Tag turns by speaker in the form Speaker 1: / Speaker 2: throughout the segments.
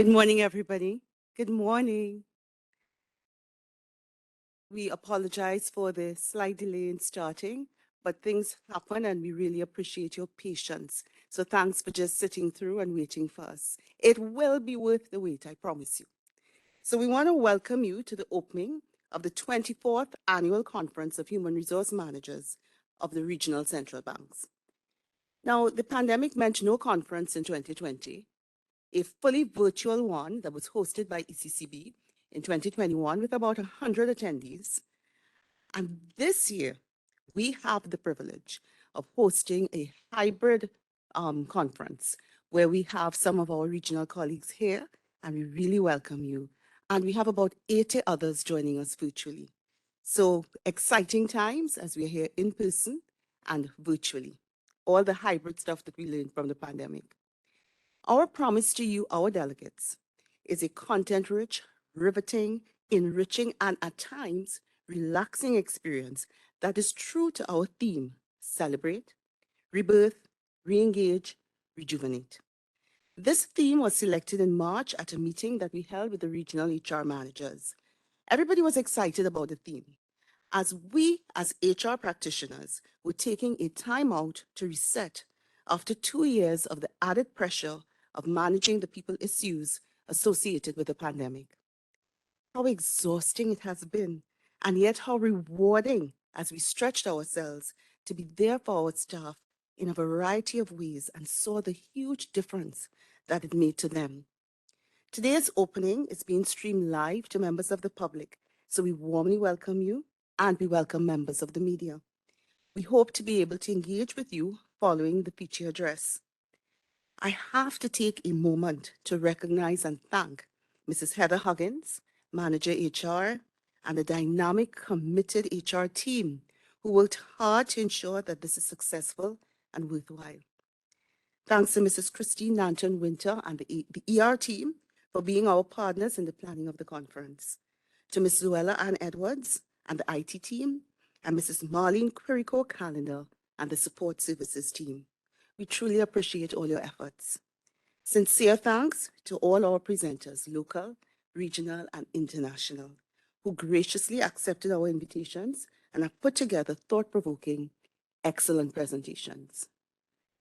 Speaker 1: Good morning, everybody. Good morning. We apologize for the slight delay in starting, but things happen and we really appreciate your patience. So thanks for just sitting through and waiting for us. It will be worth the wait, I promise you. So we want to welcome you to the opening of the 24th Annual Conference of Human Resource Managers of the Regional Central Banks. Now, the pandemic meant no conference in 2020, a fully virtual one that was hosted by ECCB in 2021 with about 100 attendees. And this year, we have the privilege of hosting a hybrid conference where we have some of our regional colleagues here, and we really welcome you. And we have about 80 others joining us virtually. So exciting times as we're here in person and virtually. All the hybrid stuff that we learned from the pandemic. Our promise to you, our delegates, is a content-rich, riveting, enriching, and at times, relaxing experience that is true to our theme, celebrate, rebirth, re-engage, rejuvenate. This theme was selected in March at a meeting that we held with the regional HR managers. Everybody was excited about the theme, as we, as HR practitioners, were taking a time out to reset after 2 years of the added pressure of managing the people issues associated with the pandemic. How exhausting it has been, and yet how rewarding as we stretched ourselves to be there for our staff in a variety of ways and saw the huge difference that it made to them. Today's opening is being streamed live to members of the public, so we warmly welcome you and we welcome members of the media. We hope to be able to engage with you following the feature address. I have to take a moment to recognize and thank Mrs. Heather Huggins, Manager HR, and the dynamic, committed HR team who worked hard to ensure that this is successful and worthwhile. Thanks to Mrs. Christine Nanton Winter and the ER team for being our partners in the planning of the conference. To Ms. Zuela Ann Edwards and the IT team, and Mrs. Marlene Quirico Calendar and the support services team. We truly appreciate all your efforts. Sincere thanks to all our presenters, local, regional, and international, who graciously accepted our invitations and have put together thought-provoking, excellent presentations.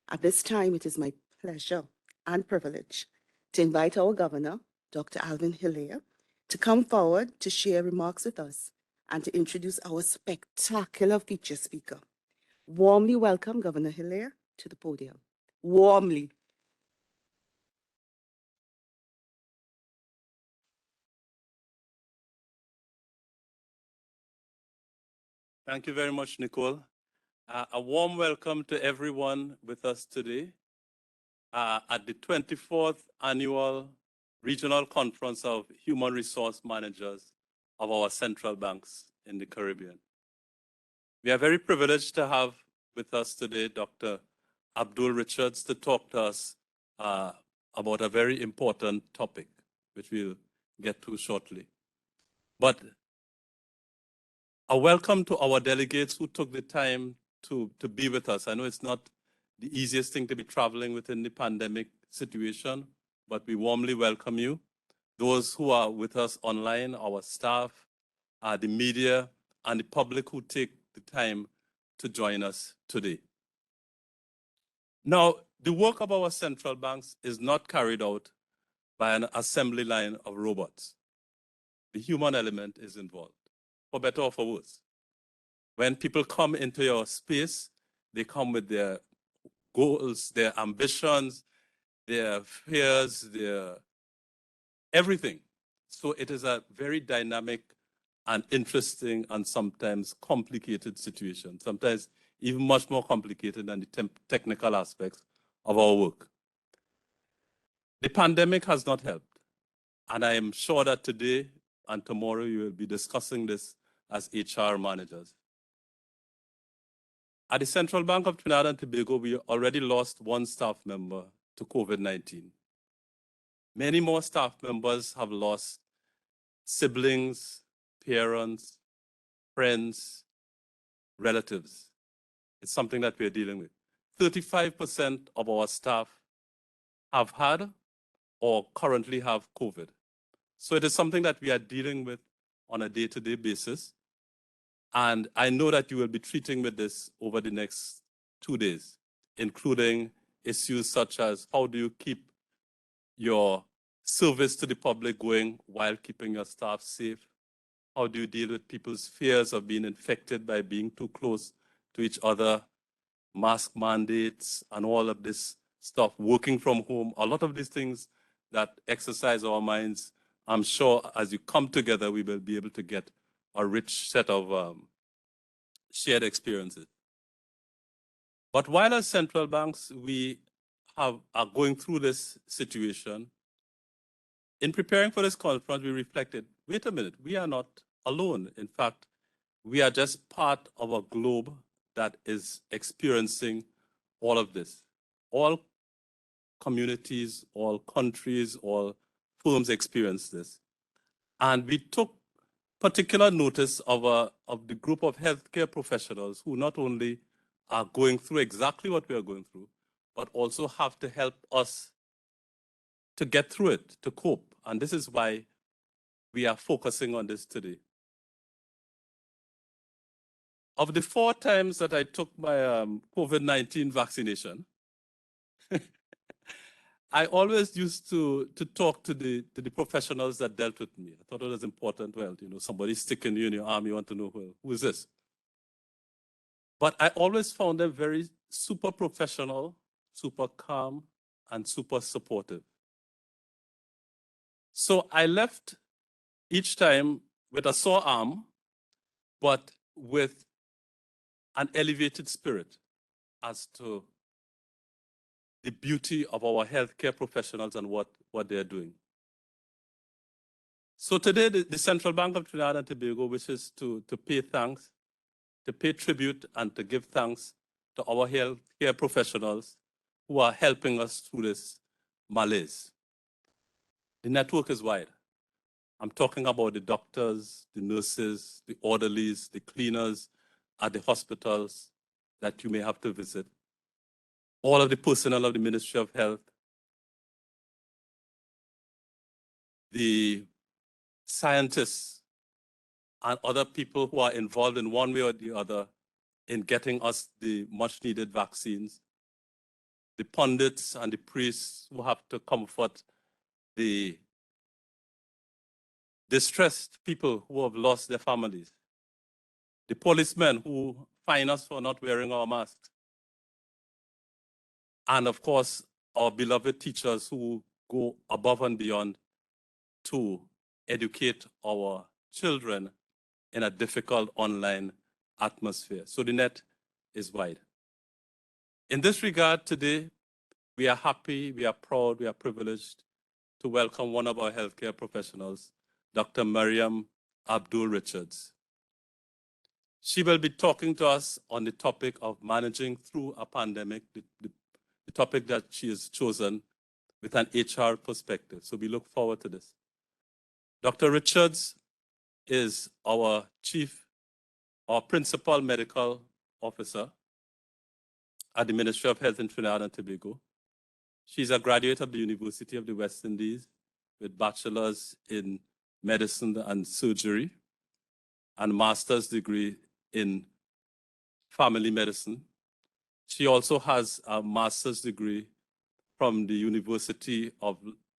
Speaker 1: At this time, it is my pleasure and privilege to invite our governor, Dr. Alvin Hilaire, to come forward to share remarks with us and to introduce our spectacular feature speaker. Warmly welcome Governor Hilaire to the podium. Warmly.
Speaker 2: Thank you very much, Nicole. A warm welcome to everyone with us today at the 24th Annual Regional Conference of Human Resource Managers of our central banks in the Caribbean. We are very privileged to have with us today Dr. Abdool-Richards to talk to us about a very important topic, which we'll get to shortly. But a welcome to our delegates who took the time to be with us. I know it's not the easiest thing to be traveling within the pandemic situation, but we warmly welcome you. Those who are with us online, our staff, the media, and the public who take the time to join us today. Now, the work of our central banks is not carried out by an assembly line of robots. The human element is involved, for better or for worse. When people come into your space, they come with their goals, their ambitions, their fears, their everything. So it is a very dynamic and interesting and sometimes complicated situation, sometimes even much more complicated than the technical aspects of our work. The pandemic has not helped, and I am sure that today and tomorrow you will be discussing this as HR managers. At the Central Bank of Trinidad and Tobago, we already lost one staff member to COVID-19. Many more staff members have lost siblings, parents, friends, relatives. It's something that we're dealing with. 35% of our staff have had or currently have COVID. So it is something that we are dealing with on a day-to-day basis. And I know that you will be treating with this over the next 2 days, including issues such as how do you keep your service to the public going while keeping your staff safe? How do you deal with people's fears of being infected by being too close to each other? Mask mandates and all of this stuff, working from home, a lot of these things that exercise our minds. I'm sure as you come together, we will be able to get a rich set of shared experiences. But while as central banks, we are going through this situation, in preparing for this conference, we reflected, wait a minute, we are not alone. In fact, we are just part of a globe that is experiencing all of this. All communities, all countries, all firms experience this. And we took particular notice of the group of healthcare professionals who not only are going through exactly what we are going through, but also have to help us to get through it, to cope. And this is why we are focusing on this today. Of the 4 times that I took my COVID-19 vaccination, I always used to talk to the professionals that dealt with me. I thought it was important. Well, you know, somebody sticking you in your arm, you want to know who is this? But I always found them very super professional, super calm, and super supportive. So I left each time with a sore arm, but with an elevated spirit as to the beauty of our healthcare professionals and what they're doing. So today, the Central Bank of Trinidad and Tobago wishes to pay thanks, to pay tribute and to give thanks to our healthcare professionals who are helping us through this malaise. The network is wide. I'm talking about the doctors, the nurses, the orderlies, the cleaners at the hospitals that you may have to visit, all of the personnel of the Ministry of Health, the scientists and other people who are involved in one way or the other in getting us the much needed vaccines, the pundits and the priests who have to comfort the distressed people who have lost their families, the policemen who fine us for not wearing our masks, and of course, our beloved teachers who go above and beyond to educate our children in a difficult online atmosphere. So the net is wide. In this regard, today, we are happy, we are proud, we are privileged to welcome one of our healthcare professionals, Dr. Maryam Abdool-Richards. She will be talking to us on the topic of managing through a pandemic, the topic that she has chosen with an HR perspective. So we look forward to this. Dr. Richards is our principal medical officer at the Ministry of Health in Trinidad and Tobago. She's a graduate of the University of the West Indies with bachelor's in medicine and surgery and master's degree in family medicine. She also has a master's degree from the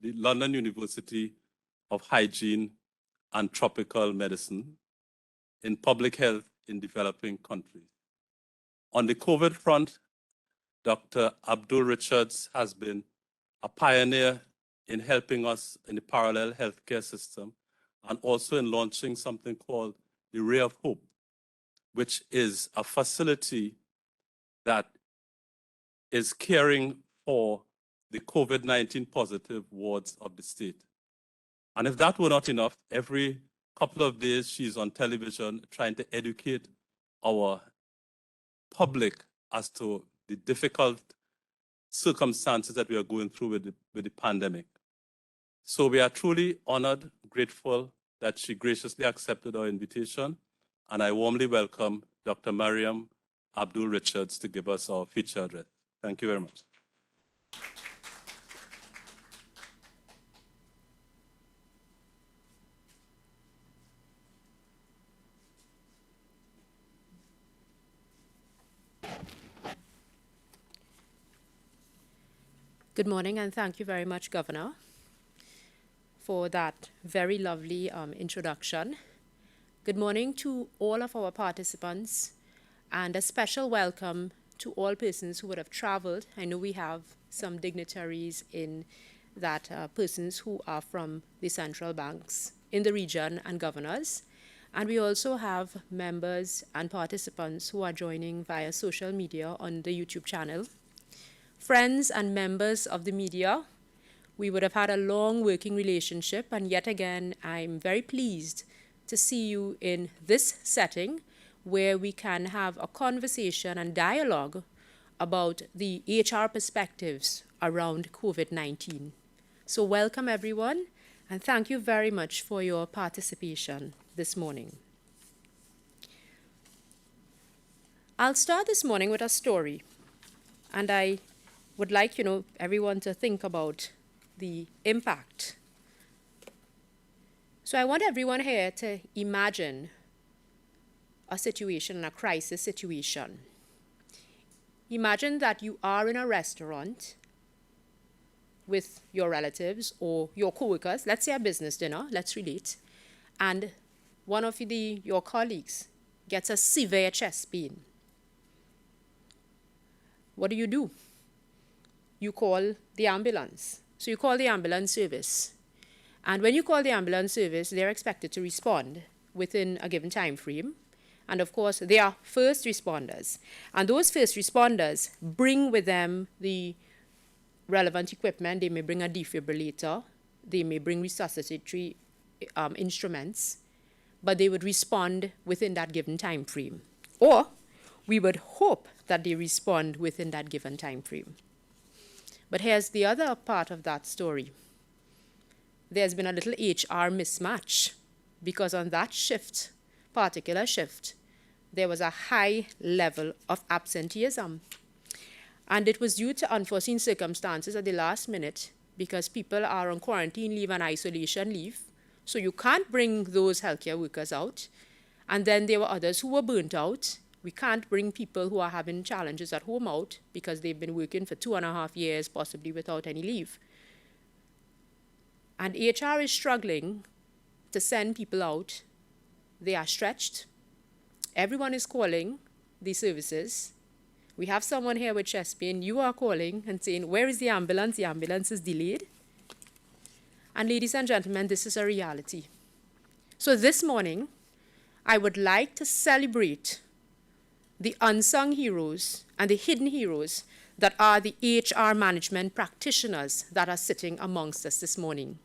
Speaker 2: London University of Hygiene and Tropical Medicine in public health in developing countries. On the COVID front, Dr. Abdool-Richards has been a pioneer in helping us in the parallel healthcare system and also in launching something called the Ray of Hope, which is a facility that is caring for the COVID-19 positive wards of the state. And if that were not enough, every couple of days she's on television trying to educate our public as to the difficult circumstances that we are going through with the pandemic. So we are truly honored, grateful that she graciously accepted our invitation. And I warmly welcome Dr. Maryam Abdool-Richards to give us our feature address. Thank you very much.
Speaker 3: Good morning, and thank you very much, Governor, for that very lovely introduction. Good morning to all of our participants, and a special welcome to all persons who would have traveled. I know we have some dignitaries in that, persons who are from the central banks in the region and governors. And we also have members and participants who are joining via social media on the YouTube channel. Friends and members of the media, we would have had a long working relationship, and yet again, I'm very pleased to see you in this setting where we can have a conversation and dialogue about the HR perspectives around COVID-19. So welcome everyone, and thank you very much for your participation this morning. I'll start this morning with a story, and I would like, everyone to think about the impact. So I want everyone here to imagine a situation, a crisis situation. Imagine that you are in a restaurant with your relatives or your coworkers, let's say a business dinner, let's relate, and one of your colleagues gets a severe chest pain. What do? You call the ambulance. So you call the ambulance service. And when you call the ambulance service, they're expected to respond within a given time frame. And of course, they are first responders. And those first responders bring with them the relevant equipment. They may bring a defibrillator. They may bring resuscitatory instruments. But they would respond within that given time frame. Or we would hope that they respond within that given time frame. But here's the other part of that story. There's been a little HR mismatch, because on that particular shift, there was a high level of absenteeism. And it was due to unforeseen circumstances at the last minute, because people are on quarantine leave and isolation leave. So you can't bring those healthcare workers out. And then there were others who were burnt out. We can't bring people who are having challenges at home out because they've been working for 2.5 years, possibly without any leave. And HR is struggling to send people out. They are stretched. Everyone is calling the services. We have someone here with chest pain. You are calling and saying, where is the ambulance? The ambulance is delayed. And ladies and gentlemen, this is a reality. So this morning, I would like to celebrate the unsung heroes and the hidden heroes that are the HR management practitioners that are sitting amongst us this morning.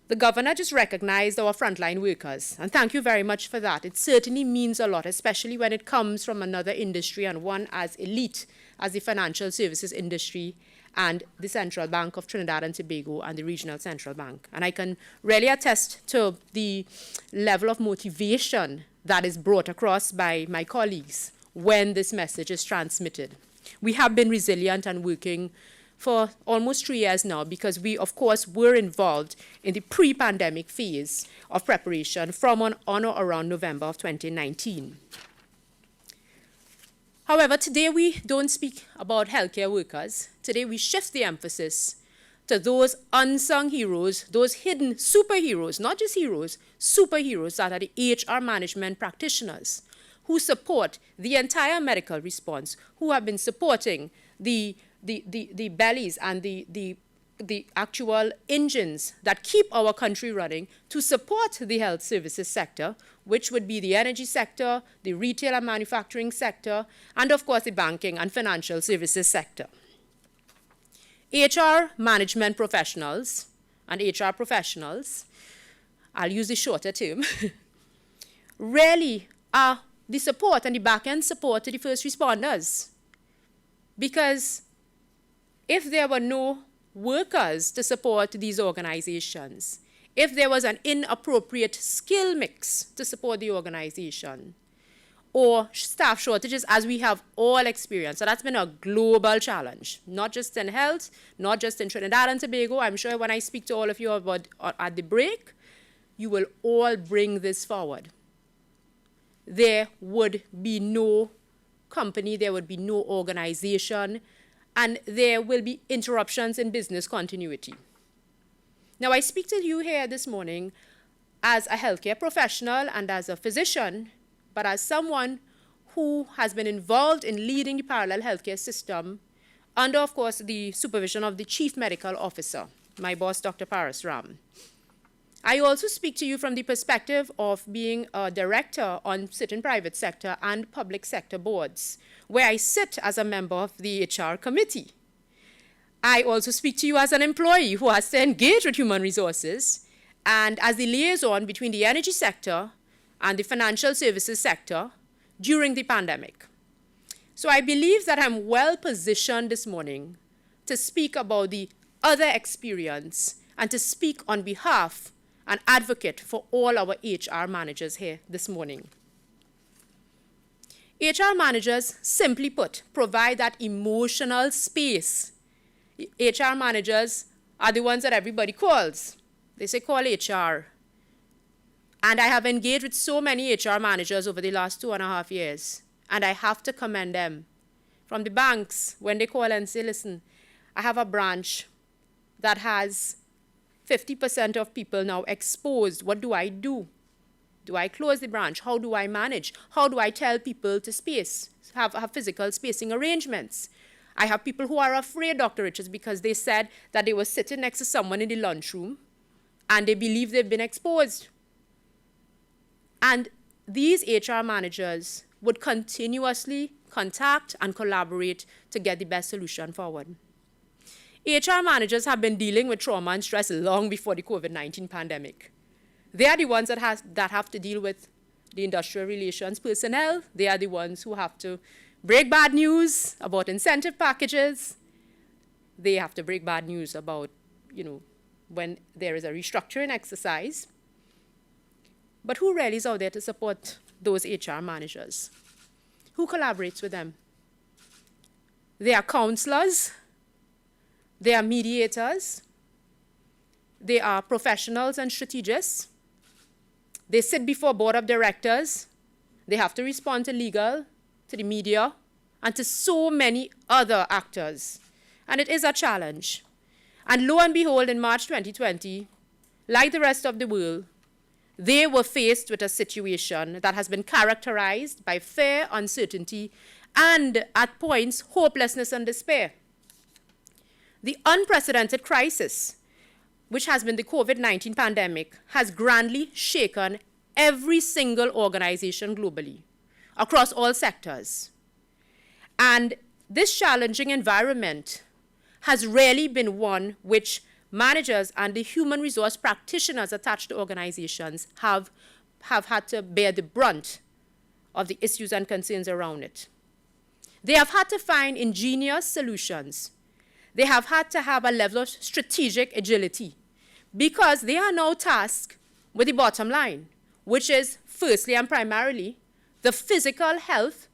Speaker 3: The governor just recognized our frontline workers, and thank you very much for that. It certainly means a lot, especially when it comes from another industry and one as elite as the financial services industry and the Central Bank of Trinidad and Tobago and the Regional Central Bank. And I can really attest to the level of motivation that is brought across by my colleagues when this message is transmitted. We have been resilient and working for almost 3 years now, because we, of course, were involved in the pre-pandemic phase of preparation from on or around November of 2019. However, today we don't speak about healthcare workers. Today we shift the emphasis to those unsung heroes, those hidden superheroes, not just heroes, superheroes that are the HR management practitioners who support the entire medical response, who have been supporting the bellies and the actual engines that keep our country running to support the health services sector, which would be the energy sector, the retail and manufacturing sector, and of course the banking and financial services sector. HR management professionals and HR professionals, I'll use the shorter term, really are the support and the back-end support to the first responders. Because if there were no workers to support these organizations, if there was an inappropriate skill mix to support the organization, or staff shortages, as we have all experienced. So that's been a global challenge, not just in health, not just in Trinidad and Tobago. I'm sure when I speak to all of you about at the break, you will all bring this forward. There would be no company, there would be no organization, and there will be interruptions in business continuity. Now, I speak to you here this morning as a healthcare professional and as a physician, but as someone who has been involved in leading the parallel healthcare system under, of course, the supervision of the Chief Medical Officer, my boss, Dr. Paras Ram. I also speak to you from the perspective of being a director on certain private sector and public sector boards, where I sit as a member of the HR committee. I also speak to you as an employee who has to engage with human resources and as the liaison between the energy sector and the financial services sector during the pandemic. So I believe that I'm well positioned this morning to speak about the other experience and to speak on behalf and advocate for all our HR managers here this morning. HR managers, simply put, provide that emotional space. HR managers are the ones that everybody calls. They say, call HR. And I have engaged with so many HR managers over the last 2.5 years, and I have to commend them. From the banks, when they call and say, listen, I have a branch that has 50% of people now exposed. What do I do? Do I close the branch? How do I manage? How do I tell people to space, have physical spacing arrangements? I have people who are afraid, Dr. Richards, because they said that they were sitting next to someone in the lunchroom and they believe they've been exposed. And these HR managers would continuously contact and collaborate to get the best solution forward. HR managers have been dealing with trauma and stress long before the COVID-19 pandemic. They are the ones that have to deal with the industrial relations personnel. They are the ones who have to break bad news about incentive packages. They have to break bad news about, when there is a restructuring exercise. But who really is out there to support those HR managers? Who collaborates with them? They are counselors. They are mediators. They are professionals and strategists. They sit before board of directors. They have to respond to legal, to the media, and to so many other actors. And it is a challenge. And lo and behold, in March 2020, like the rest of the world, they were faced with a situation that has been characterized by fear, uncertainty, and at points, hopelessness and despair. The unprecedented crisis, which has been the COVID-19 pandemic, has grandly shaken every single organization globally, across all sectors. And this challenging environment has really been one which managers and the human resource practitioners attached to organizations have had to bear the brunt of the issues and concerns around it. They have had to find ingenious solutions. They have had to have a level of strategic agility because they are now tasked with the bottom line, which is firstly and primarily the physical health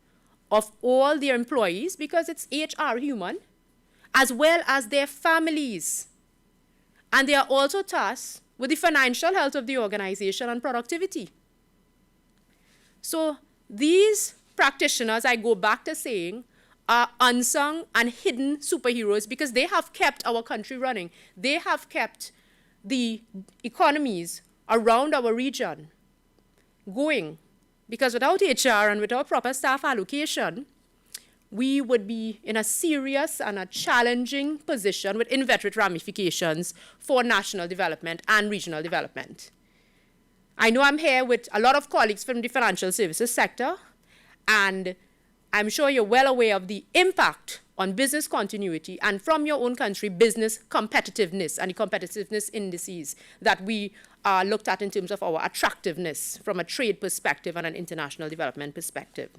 Speaker 3: of all their employees, because it's HR human, as well as their families. And they are also tasked with the financial health of the organization and productivity. So these practitioners, I go back to saying, are unsung and hidden superheroes because they have kept our country running. They have kept the economies around our region going. Because without HR and without proper staff allocation, we would be in a serious and a challenging position with inveterate ramifications for national development and regional development. I know I'm here with a lot of colleagues from the financial services sector, and I'm sure you're well aware of the impact on business continuity and from your own country, business competitiveness and the competitiveness indices that we looked at in terms of our attractiveness from a trade perspective and an international development perspective.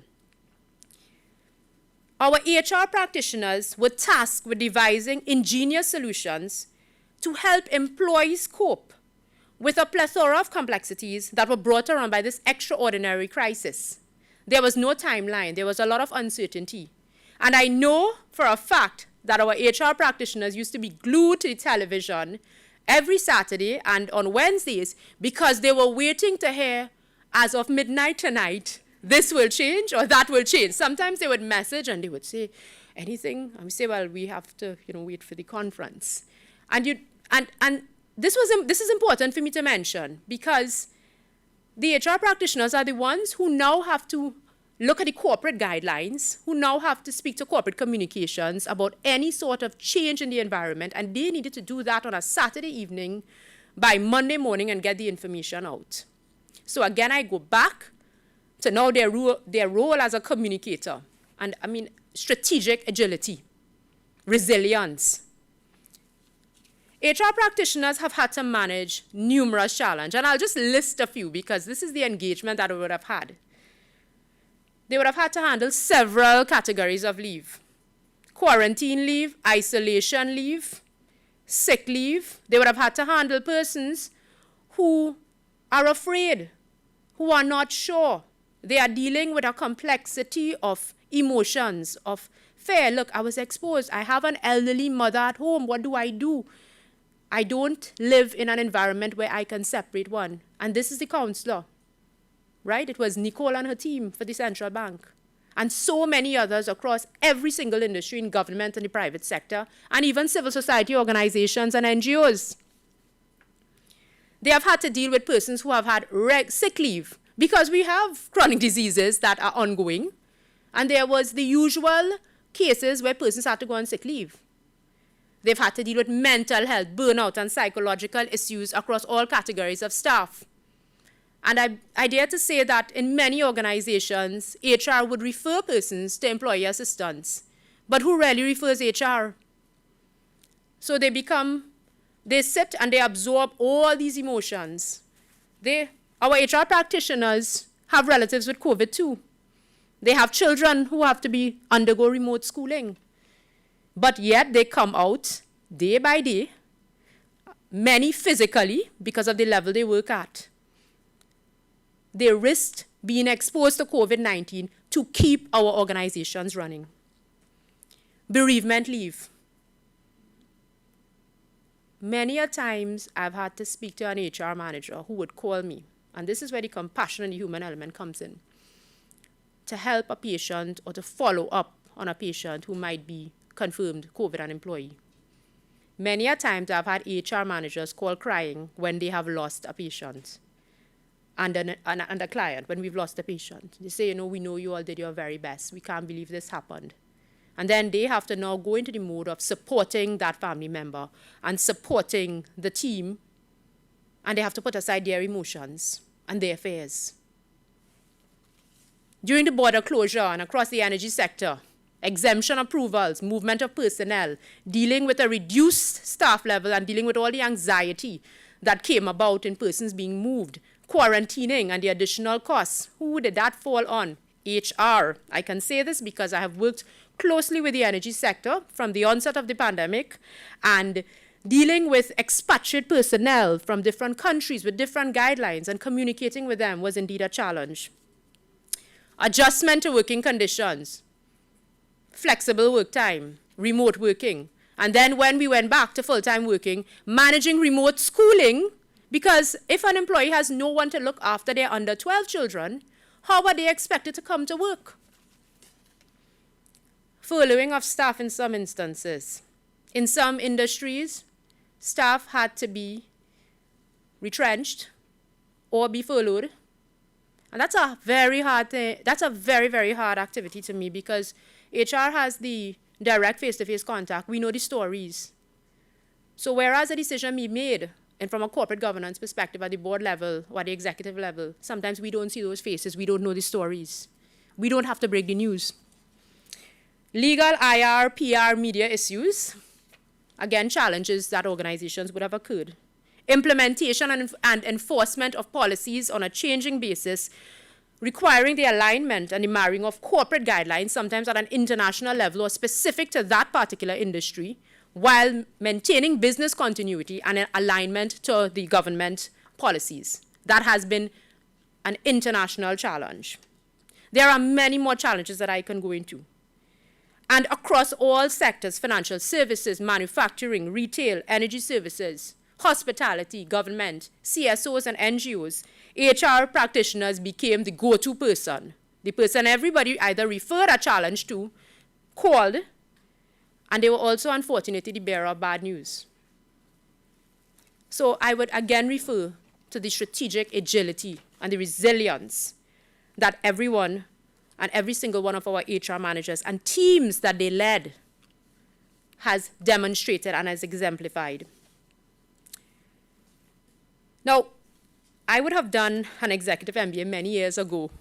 Speaker 3: Our HR practitioners were tasked with devising ingenious solutions to help employees cope with a plethora of complexities that were brought around by this extraordinary crisis. There was no timeline. There was a lot of uncertainty. And I know for a fact that our HR practitioners used to be glued to the television every Saturday and on Wednesdays because they were waiting to hear, as of midnight tonight, this will change or that will change. Sometimes they would message and they would say anything. I would say, well, we have to, wait for the conference. And this is important for me to mention because the HR practitioners are the ones who now have to look at the corporate guidelines, who now have to speak to corporate communications about any sort of change in the environment, and they needed to do that on a Saturday evening by Monday morning and get the information out. So again, I go back to now their role as a communicator, and I mean strategic agility, resilience. HR practitioners have had to manage numerous challenges, and I'll just list a few because this is the engagement that I would have had. They would have had to handle several categories of leave: quarantine leave, isolation leave, sick leave. They would have had to handle persons who are afraid, who are not sure. They are dealing with a complexity of emotions, of fear. Look, I was exposed. I have an elderly mother at home. What do? I don't live in an environment where I can separate one. And this is the counselor, right? It was Nicole and her team for the central bank. And so many others across every single industry in government and the private sector, and even civil society organizations and NGOs. They have had to deal with persons who have had sick leave because we have chronic diseases that are ongoing. And there was the usual cases where persons had to go on sick leave. They've had to deal with mental health, burnout, and psychological issues across all categories of staff. And I dare to say that in many organizations, HR would refer persons to employee assistance, but who rarely refers HR? So they sit and they absorb all these emotions. Our HR practitioners have relatives with COVID too. They have children who have to undergo remote schooling. But yet they come out day by day, many physically because of the level they work at. They risk being exposed to COVID-19 to keep our organizations running. Bereavement leave. Many a times I've had to speak to an HR manager who would call me, and this is where the compassion and the human element comes in, to help a patient or to follow up on a patient who might be confirmed COVID an employee. Many a times I've had HR managers call crying when they have lost a patient and a client, when we've lost a patient. They say, we know you all did your very best. We can't believe this happened. And then they have to now go into the mode of supporting that family member and supporting the team, and they have to put aside their emotions and their fears. During the border closure and across the energy sector, exemption approvals, movement of personnel, dealing with a reduced staff level and dealing with all the anxiety that came about in persons being moved, quarantining and the additional costs. Who did that fall on? HR. I can say this because I have worked closely with the energy sector from the onset of the pandemic, and dealing with expatriate personnel from different countries with different guidelines and communicating with them was indeed a challenge. Adjustment to working conditions, flexible work time, remote working. And then when we went back to full-time working, managing remote schooling, because if an employee has no one to look after their under 12 children, how are they expected to come to work? Furloughing of staff in some instances. In some industries, staff had to be retrenched or be furloughed. And that's a very hard thing. That's a very, very hard activity to me because HR has the direct face-to-face contact. We know the stories. So whereas a decision be made, and from a corporate governance perspective at the board level or at the executive level, sometimes we don't see those faces. We don't know the stories. We don't have to break the news. Legal, IR, PR, media issues. Again, challenges that organizations would have occurred. Implementation and enforcement of policies on a changing basis, requiring the alignment and the marrying of corporate guidelines, sometimes at an international level or specific to that particular industry, while maintaining business continuity and an alignment to the government policies. That has been an international challenge. There are many more challenges that I can go into. And across all sectors, financial services, manufacturing, retail, energy services, hospitality, government, CSOs and NGOs, HR practitioners became the go-to person The person everybody either referred a challenge to, called, and they were also, unfortunately, the bearer of bad news. So I would again refer to the strategic agility and the resilience that everyone and every single one of our HR managers and teams that they led has demonstrated and has exemplified. Now, I would have done an executive MBA many years ago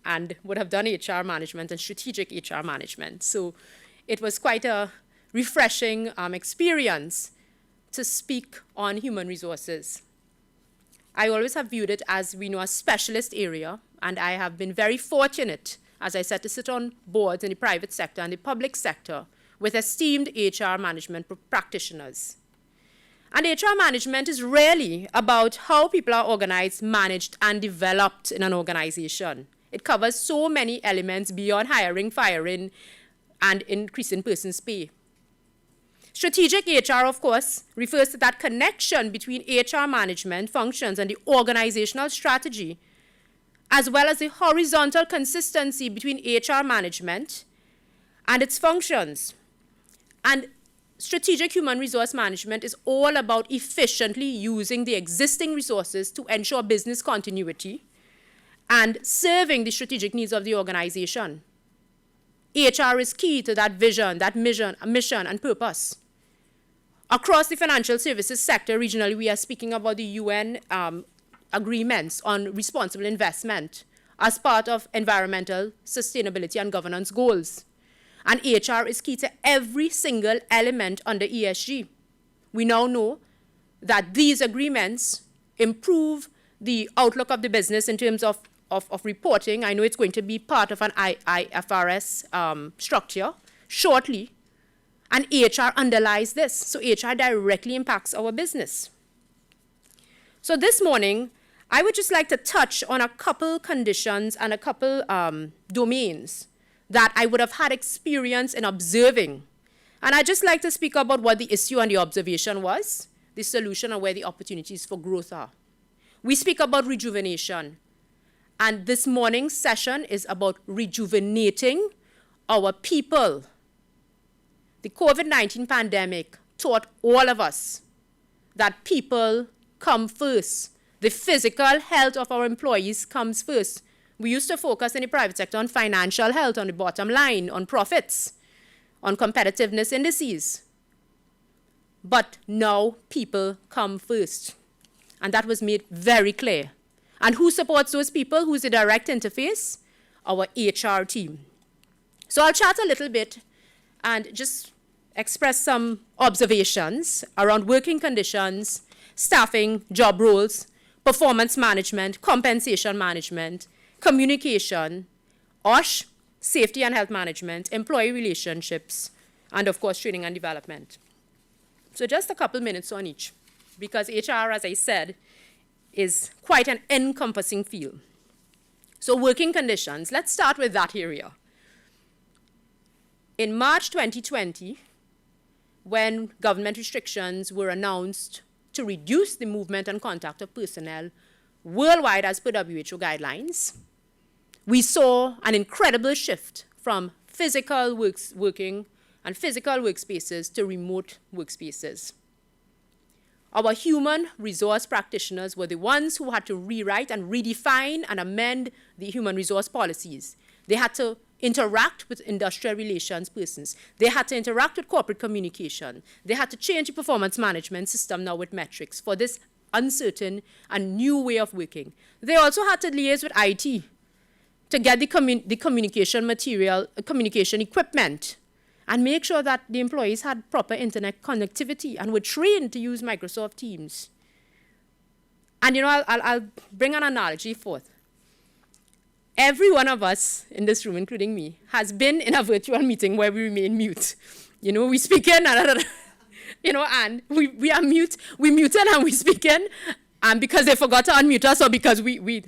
Speaker 3: and would have done HR management and strategic HR management. So it was quite a refreshing experience to speak on human resources. I always have viewed it as, we know, a specialist area, and I have been very fortunate, as I said, to sit on boards in the private sector and the public sector with esteemed HR management practitioners. And HR management is really about how people are organized, managed, and developed in an organization. It covers so many elements beyond hiring, firing, and increasing persons' pay. Strategic HR, of course, refers to that connection between HR management functions and the organizational strategy, as well as the horizontal consistency between HR management and its functions. And strategic human resource management is all about efficiently using the existing resources to ensure business continuity and serving the strategic needs of the organization. HR is key to that vision, that mission and purpose. Across the financial services sector, regionally, we are speaking about the UN agreements on responsible investment as part of environmental sustainability and governance goals. And HR is key to every single element under ESG. We now know that these agreements improve the outlook of the business in terms of reporting. I know it's going to be part of an IFRS structure shortly. And HR underlies this. So HR directly impacts our business. So this morning, I would just like to touch on a couple conditions and a couple domains that I would have had experience in observing. And I'd just like to speak about what the issue and the observation was, the solution, and where the opportunities for growth are. We speak about rejuvenation. And this morning's session is about rejuvenating our people. The COVID-19 pandemic taught all of us that people come first. The physical health of our employees comes first. We used to focus in the private sector on financial health, on the bottom line, on profits, on competitiveness indices. But now people come first. And that was made very clear. And who supports those people? Who's the direct interface? Our HR team. So I'll chat a little bit and just express some observations around working conditions, staffing, job roles, performance management, compensation management, communication, OSH, safety and health management, employee relationships, and of course, training and development. So just a couple minutes on each, because HR, as I said, is quite an encompassing field. So working conditions, let's start with that area. In March 2020, when government restrictions were announced to reduce the movement and contact of personnel worldwide as per WHO guidelines, we saw an incredible shift from physical working and physical workspaces to remote workspaces. Our human resource practitioners were the ones who had to rewrite and redefine and amend the human resource policies. They had to interact with industrial relations persons. They had to interact with corporate communication. They had to change the performance management system now with metrics for this uncertain and new way of working. They also had to liaise with IT to get the communication material, communication equipment, and make sure that the employees had proper internet connectivity and were trained to use Microsoft Teams. And I'll bring an analogy forth. Every one of us in this room, including me, has been in a virtual meeting where we remain mute. We speak in, and we are mute. We muted and we speak in, and because they forgot to unmute us, or because we.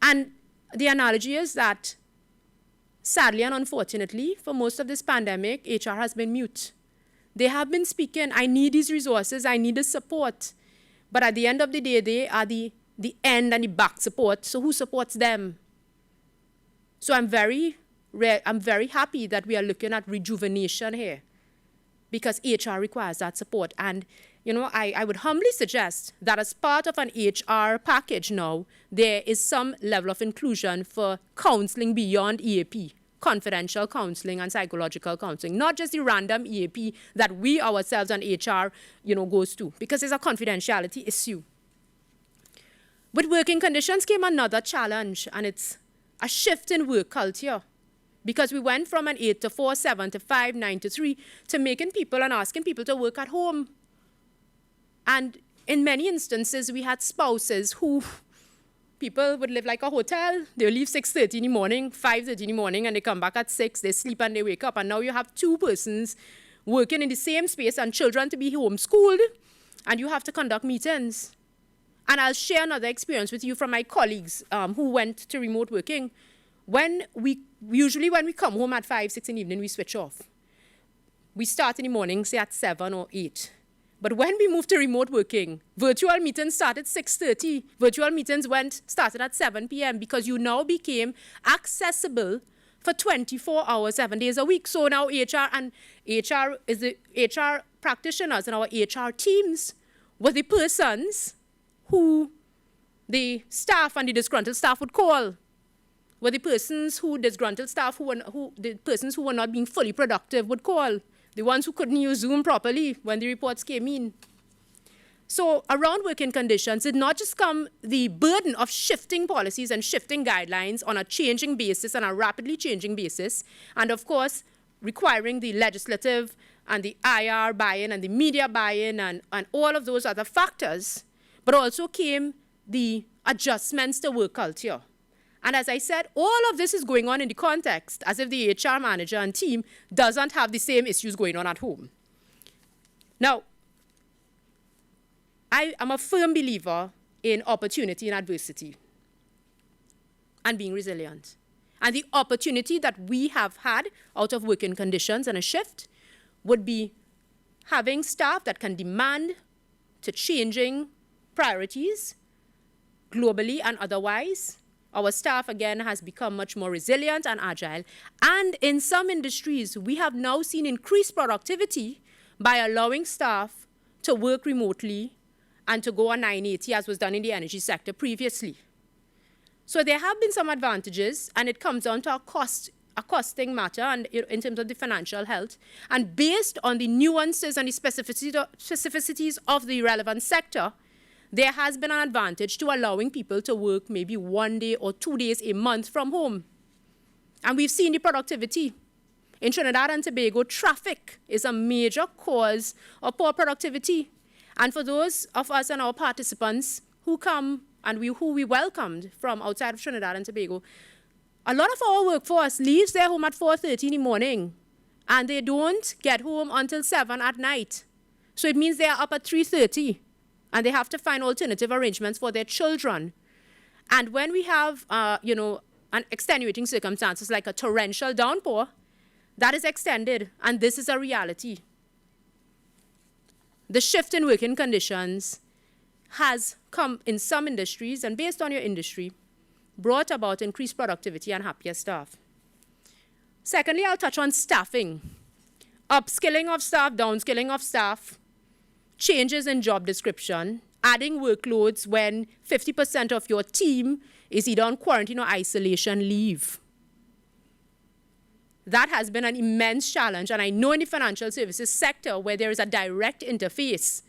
Speaker 3: And the analogy is that, sadly and unfortunately, for most of this pandemic, HR has been mute. They have been speaking, I need these resources, I need the support. But at the end of the day, they are the end and the back support. So who supports them? So I'm very happy that we are looking at rejuvenation here, because HR requires that support. And, you know, I would humbly suggest that as part of an HR package now, there is some level of inclusion for counseling beyond EAP, confidential counseling and psychological counseling, not just the random EAP that we ourselves and HR, you know, goes to, because it's a confidentiality issue. With working conditions came another challenge, and it's a shift in work culture. Because we went from an 8 to 4, 7 to 5, 9 to 3, to making people and asking people to work at home. And in many instances, we had spouses who, people would live like a hotel. They'll leave 6:30 in the morning, 5:30 in the morning, and they come back at 6, they sleep and they wake up. And now you have two persons working in the same space and children to be homeschooled, and you have to conduct meetings. And I'll share another experience with you from my colleagues who went to remote working. Usually when we come home at 5, 6 in the evening, we switch off. We start in the morning, say at 7 or 8. But when we moved to remote working, virtual meetings started 6:30. Virtual meetings started at 7 p.m. because you now became accessible for 24 hours, 7 days a week. So now HR practitioners and our HR teams were the persons who the staff and the disgruntled staff would call. Were the persons who disgruntled staff the persons who were not being fully productive would call. The ones who couldn't use Zoom properly when the reports came in. So around working conditions, did not just come the burden of shifting policies and shifting guidelines on a changing basis and a rapidly changing basis, and of course, requiring the legislative and the IR buy-in and the media buy-in and all of those other factors, but also came the adjustments to work culture. And as I said, all of this is going on in the context as if the HR manager and team doesn't have the same issues going on at home. Now, I am a firm believer in opportunity and adversity and being resilient. And the opportunity that we have had out of working conditions and a shift would be having staff that can demand to changing priorities globally and otherwise. Our staff, again, has become much more resilient and agile. And in some industries, we have now seen increased productivity by allowing staff to work remotely and to go on 980, as was done in the energy sector previously. So there have been some advantages, and it comes down to a costing matter and in terms of the financial health. And based on the nuances and the specificities of the relevant sector, there has been an advantage to allowing people to work maybe 1 day or 2 days a month from home. And we've seen the productivity. In Trinidad and Tobago, traffic is a major cause of poor productivity. And for those of us and our participants who come and who we welcomed from outside of Trinidad and Tobago, a lot of our workforce leaves their home at 4:30 in the morning, and they don't get home until 7 at night. So it means they are up at 3:30. And they have to find alternative arrangements for their children. And when we have, an extenuating circumstances like a torrential downpour, that is extended, and this is a reality. The shift in working conditions has come in some industries, and based on your industry, brought about increased productivity and happier staff. Secondly, I'll touch on staffing. Upskilling of staff, downskilling of staff, changes in job description, adding workloads when 50% of your team is either on quarantine or isolation leave. That has been an immense challenge, and I know in the financial services sector where there is a direct interface,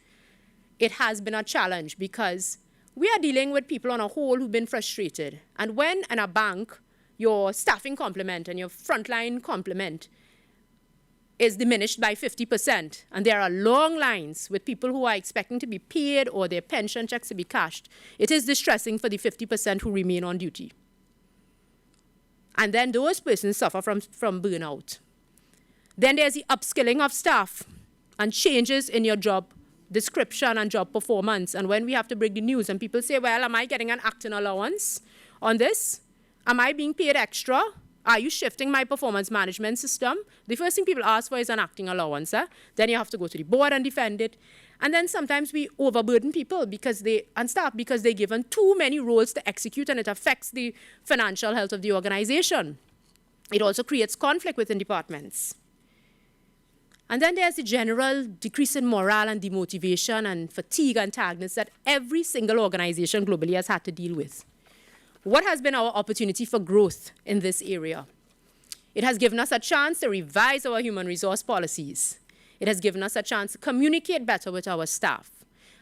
Speaker 3: it has been a challenge because we are dealing with people on a whole who've been frustrated. And when in a bank, your staffing complement and your frontline complement is diminished by 50%, and there are long lines with people who are expecting to be paid or their pension checks to be cashed, it is distressing for the 50% who remain on duty. And then those persons suffer from burnout. Then there's the upskilling of staff and changes in your job description and job performance. And when we have to break the news and people say, well, am I getting an acting allowance on this? Am I being paid extra? Are you shifting my performance management system? The first thing people ask for is an acting allowance. Then you have to go to the board and defend it. And then sometimes we overburden people and staff because they're given too many roles to execute, and it affects the financial health of the organization. It also creates conflict within departments. And then there's the general decrease in morale and demotivation and fatigue and tiredness that every single organization globally has had to deal with. What has been our opportunity for growth in this area? It has given us a chance to revise our human resource policies. It has given us a chance to communicate better with our staff.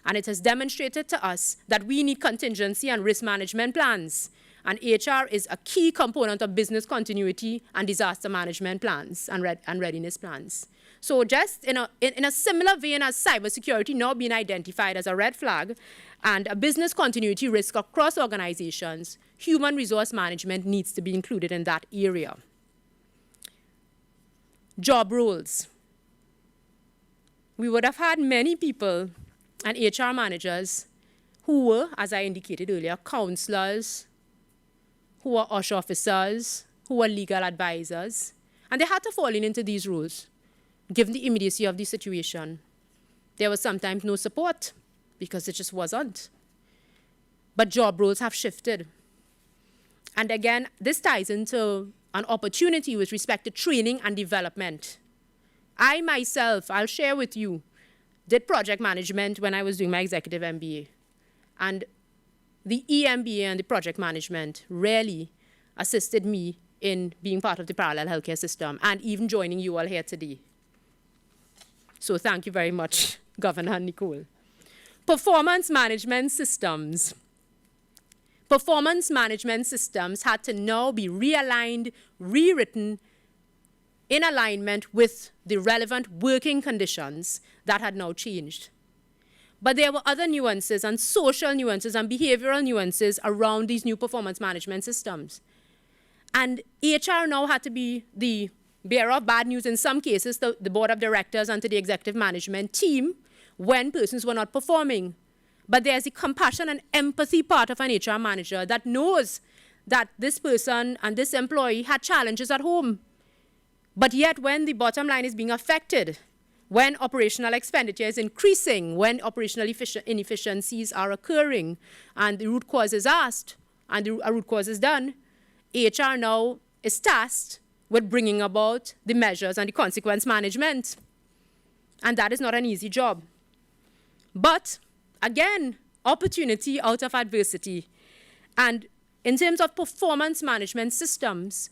Speaker 3: And it has demonstrated to us that we need contingency and risk management plans. And HR is a key component of business continuity and disaster management plans and readiness plans. So just in a similar vein as cybersecurity now being identified as a red flag and a business continuity risk across organizations, human resource management needs to be included in that area. Job roles. We would have had many people and HR managers who were, as I indicated earlier, counselors, who were OSH officers, who were legal advisors, and they had to fall into these roles, given the immediacy of the situation. There was sometimes no support because it just wasn't. But job roles have shifted. And again, this ties into an opportunity with respect to training and development. I myself, I'll share with you, did project management when I was doing my executive MBA. And the EMBA and the project management really assisted me in being part of the parallel healthcare system and even joining you all here today. So thank you very much, Governor Nicole. Performance management systems. Performance management systems had to now be realigned, rewritten in alignment with the relevant working conditions that had now changed. But there were other nuances and social nuances and behavioral nuances around these new performance management systems. And HR now had to be the bearer of bad news in some cases, the board of directors and to the executive management team when persons were not performing. But there's the compassion and empathy part of an HR manager that knows that this person and this employee had challenges at home. But yet when the bottom line is being affected, when operational expenditure is increasing, when operational inefficiencies are occurring, and the root cause is asked, and a root cause is done, HR now is tasked with bringing about the measures and the consequence management. And that is not an easy job. But, again, opportunity out of adversity. And in terms of performance management systems,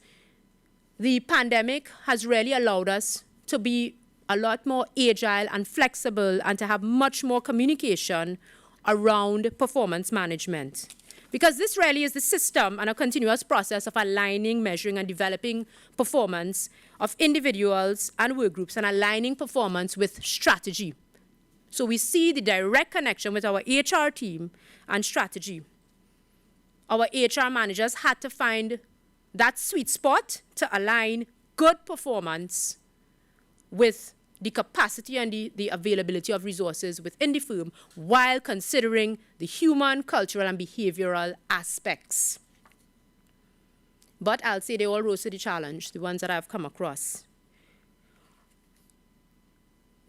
Speaker 3: the pandemic has really allowed us to be a lot more agile and flexible and to have much more communication around performance management. Because this really is the system and a continuous process of aligning, measuring, and developing performance of individuals and work groups and aligning performance with strategy. So we see the direct connection with our HR team and strategy. Our HR managers had to find that sweet spot to align good performance with the capacity and the availability of resources within the firm while considering the human, cultural, and behavioral aspects. But I'll say they all rose to the challenge, the ones that I've come across.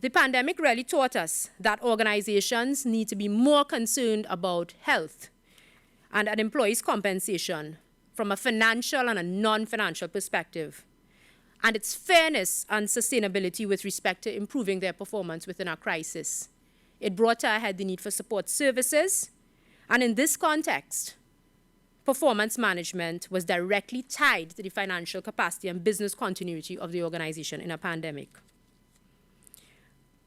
Speaker 3: The pandemic really taught us that organizations need to be more concerned about health and an employee's compensation from a financial and a non-financial perspective, and its fairness and sustainability with respect to improving their performance within a crisis. It brought to a head the need for support services, and in this context, performance management was directly tied to the financial capacity and business continuity of the organization in a pandemic.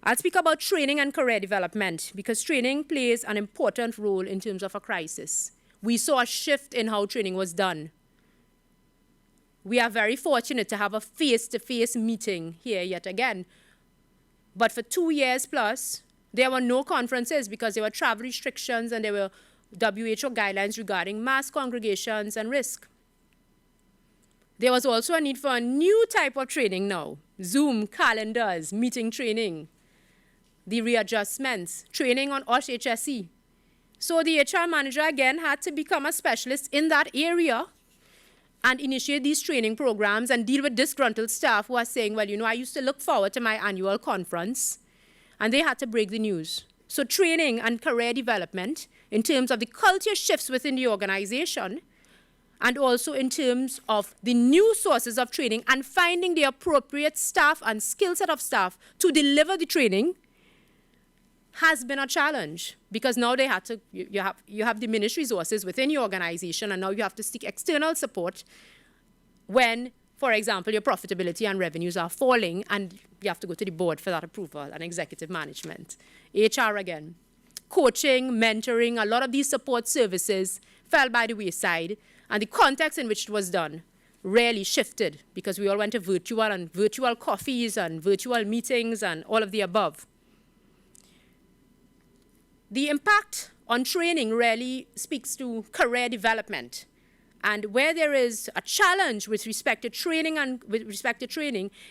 Speaker 3: I'll speak about training and career development because training plays an important role in terms of a crisis. We saw a shift in how training was done. We are very fortunate to have a face-to-face meeting here yet again. But for 2 years plus, there were no conferences because there were travel restrictions and there were WHO guidelines regarding mass congregations and risk. There was also a need for a new type of training now. Zoom, calendars, meeting training, the readjustments, training on OSH HSE. So the HR manager again had to become a specialist in that area and initiate these training programs and deal with disgruntled staff who are saying, well, you know, I used to look forward to my annual conference, and they had to break the news. So training and career development in terms of the culture shifts within the organization and also in terms of the new sources of training and finding the appropriate staff and skill set of staff to deliver the training has been a challenge, because now they had to, you have diminished resources within your organization, and now you have to seek external support when, for example, your profitability and revenues are falling, and you have to go to the board for that approval and executive management. HR again. Coaching, mentoring, a lot of these support services fell by the wayside, and the context in which it was done really shifted, because we all went to virtual coffees and virtual meetings and all of the above. The impact on training really speaks to career development. And where there is a challenge with respect to training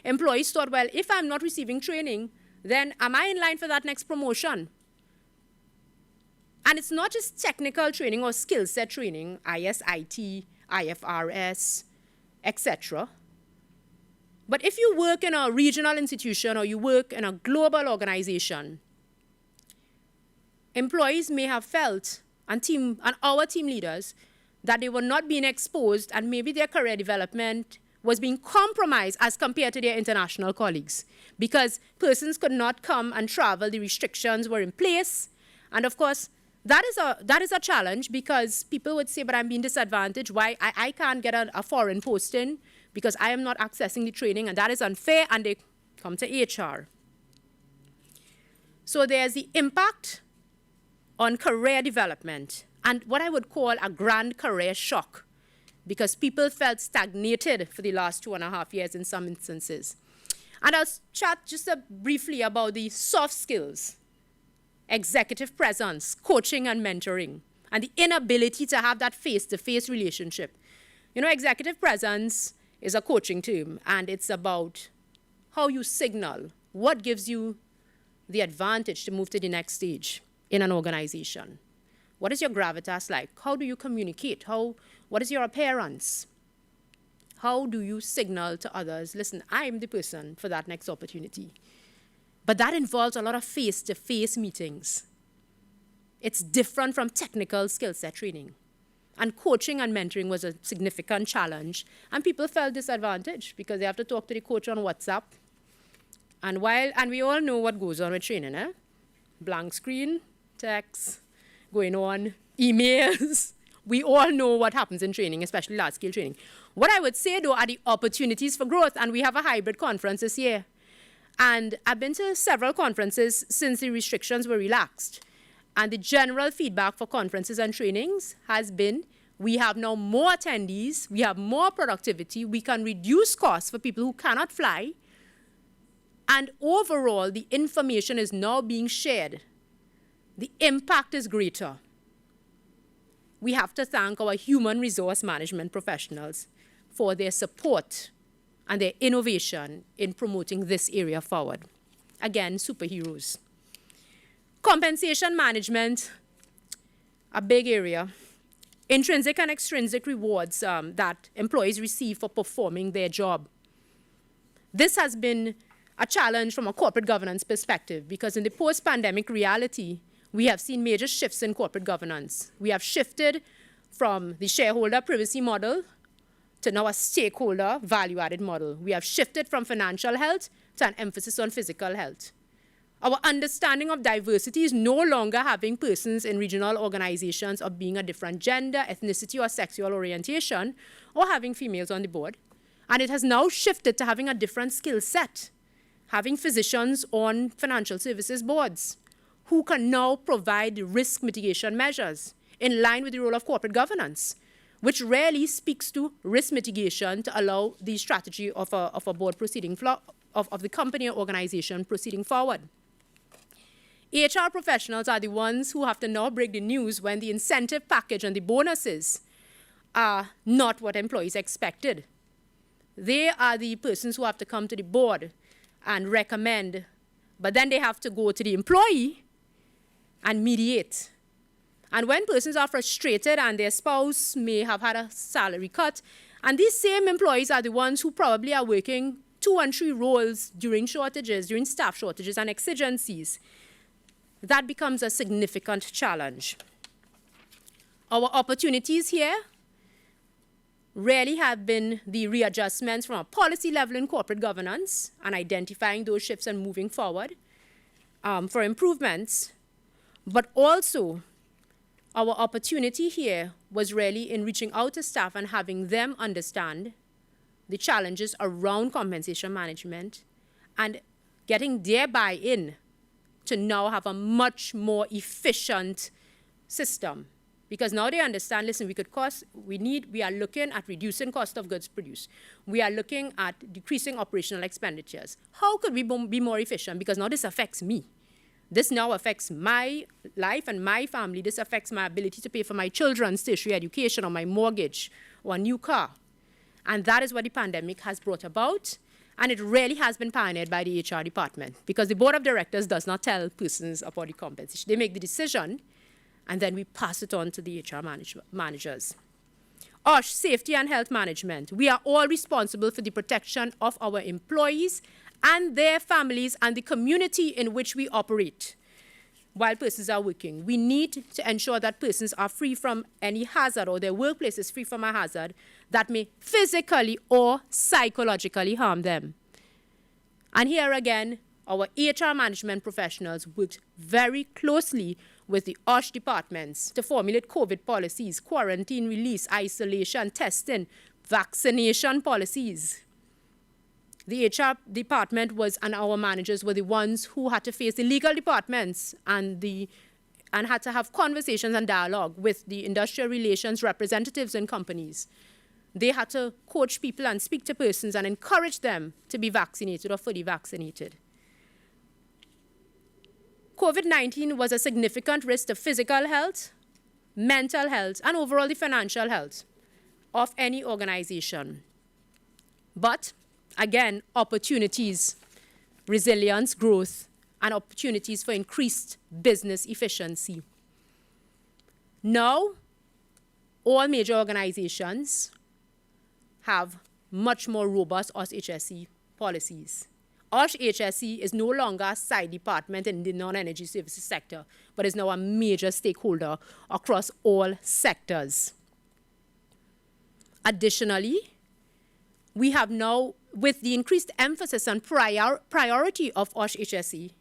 Speaker 3: employees thought, well, if I'm not receiving training, then am I in line for that next promotion? And it's not just technical training or skill set training, ISIT, IFRS, etc. But if you work in a regional institution or you work in a global organization, employees may have felt, and our team leaders, that they were not being exposed, and maybe their career development was being compromised as compared to their international colleagues, because persons could not come and travel, the restrictions were in place. And of course, that is a challenge, because people would say, but I'm being disadvantaged. Why? I can't get a foreign posting because I am not accessing the training, and that is unfair, and they come to HR. So there's the impact on career development, and what I would call a grand career shock, because people felt stagnated for the last 2.5 years in some instances. And I'll chat just briefly about the soft skills, executive presence, coaching and mentoring, and the inability to have that face-to-face relationship. You know, executive presence is a coaching term, and it's about how you signal what gives you the advantage to move to the next stage in an organization. What is your gravitas like? How do you communicate? What is your appearance? How do you signal to others, listen, I'm the person for that next opportunity? But that involves a lot of face-to-face meetings. It's different from technical skill set training. And coaching and mentoring was a significant challenge. And people felt disadvantaged because they have to talk to the coach on WhatsApp. And we all know what goes on with training, eh? Blank screen, text, going on, emails. We all know what happens in training, especially large-scale training. What I would say, though, are the opportunities for growth, and we have a hybrid conference this year. And I've been to several conferences since the restrictions were relaxed. And the general feedback for conferences and trainings has been, we have now more attendees, we have more productivity, we can reduce costs for people who cannot fly, and overall, the information is now being shared. The impact is greater. We have to thank our human resource management professionals for their support and their innovation in promoting this area forward. Again, superheroes. Compensation management, a big area. Intrinsic and extrinsic rewards that employees receive for performing their job. This has been a challenge from a corporate governance perspective, because in the post-pandemic reality, we have seen major shifts in corporate governance. We have shifted from the shareholder privacy model to now a stakeholder value-added model. We have shifted from financial health to an emphasis on physical health. Our understanding of diversity is no longer having persons in regional organizations of being a different gender, ethnicity, or sexual orientation, or having females on the board. And it has now shifted to having a different skill set, having physicians on financial services boards who can now provide risk mitigation measures in line with the role of corporate governance, which really speaks to risk mitigation to allow the strategy of a board proceeding, of the company or organization proceeding forward. HR professionals are the ones who have to now break the news when the incentive package and the bonuses are not what employees expected. They are the persons who have to come to the board and recommend, but then they have to go to the employee and mediate. And when persons are frustrated and their spouse may have had a salary cut, and these same employees are the ones who probably are working 2 and 3 roles during shortages, during staff shortages and exigencies, that becomes a significant challenge. Our opportunities here really have been the readjustments from a policy level in corporate governance and identifying those shifts and moving forward for improvements. But also, our opportunity here was really in reaching out to staff and having them understand the challenges around compensation management and getting their buy-in to now have a much more efficient system. Because now they understand, listen, we are looking at reducing cost of goods produced. We are looking at decreasing operational expenditures. How could we be more efficient? Because now this affects me. This now affects my life and my family. This affects my ability to pay for my children's tertiary education or my mortgage or a new car. And that is what the pandemic has brought about. And it really has been pioneered by the HR department, because the board of directors does not tell persons about the compensation. They make the decision, and then we pass it on to the HR managers. OSH, safety and health management. We are all responsible for the protection of our employees and their families and the community in which we operate while persons are working. We need to ensure that persons are free from any hazard, or their workplace is free from a hazard that may physically or psychologically harm them. And here again, our HR management professionals worked very closely with the OSH departments to formulate COVID policies, quarantine, release, isolation, testing, vaccination policies. The HR department and our managers were the ones who had to face the legal departments and had to have conversations and dialogue with the industrial relations representatives in companies. They had to coach people and speak to persons and encourage them to be vaccinated or fully vaccinated. COVID-19 was a significant risk to physical health, mental health, and overall the financial health of any organization. But again, opportunities, resilience, growth, and opportunities for increased business efficiency. Now, all major organizations have much more robust OSH-HSE policies. OSH-HSE is no longer a side department in the non-energy services sector, but is now a major stakeholder across all sectors. Additionally, we have now, with the increased emphasis on priority of OSH-HSE,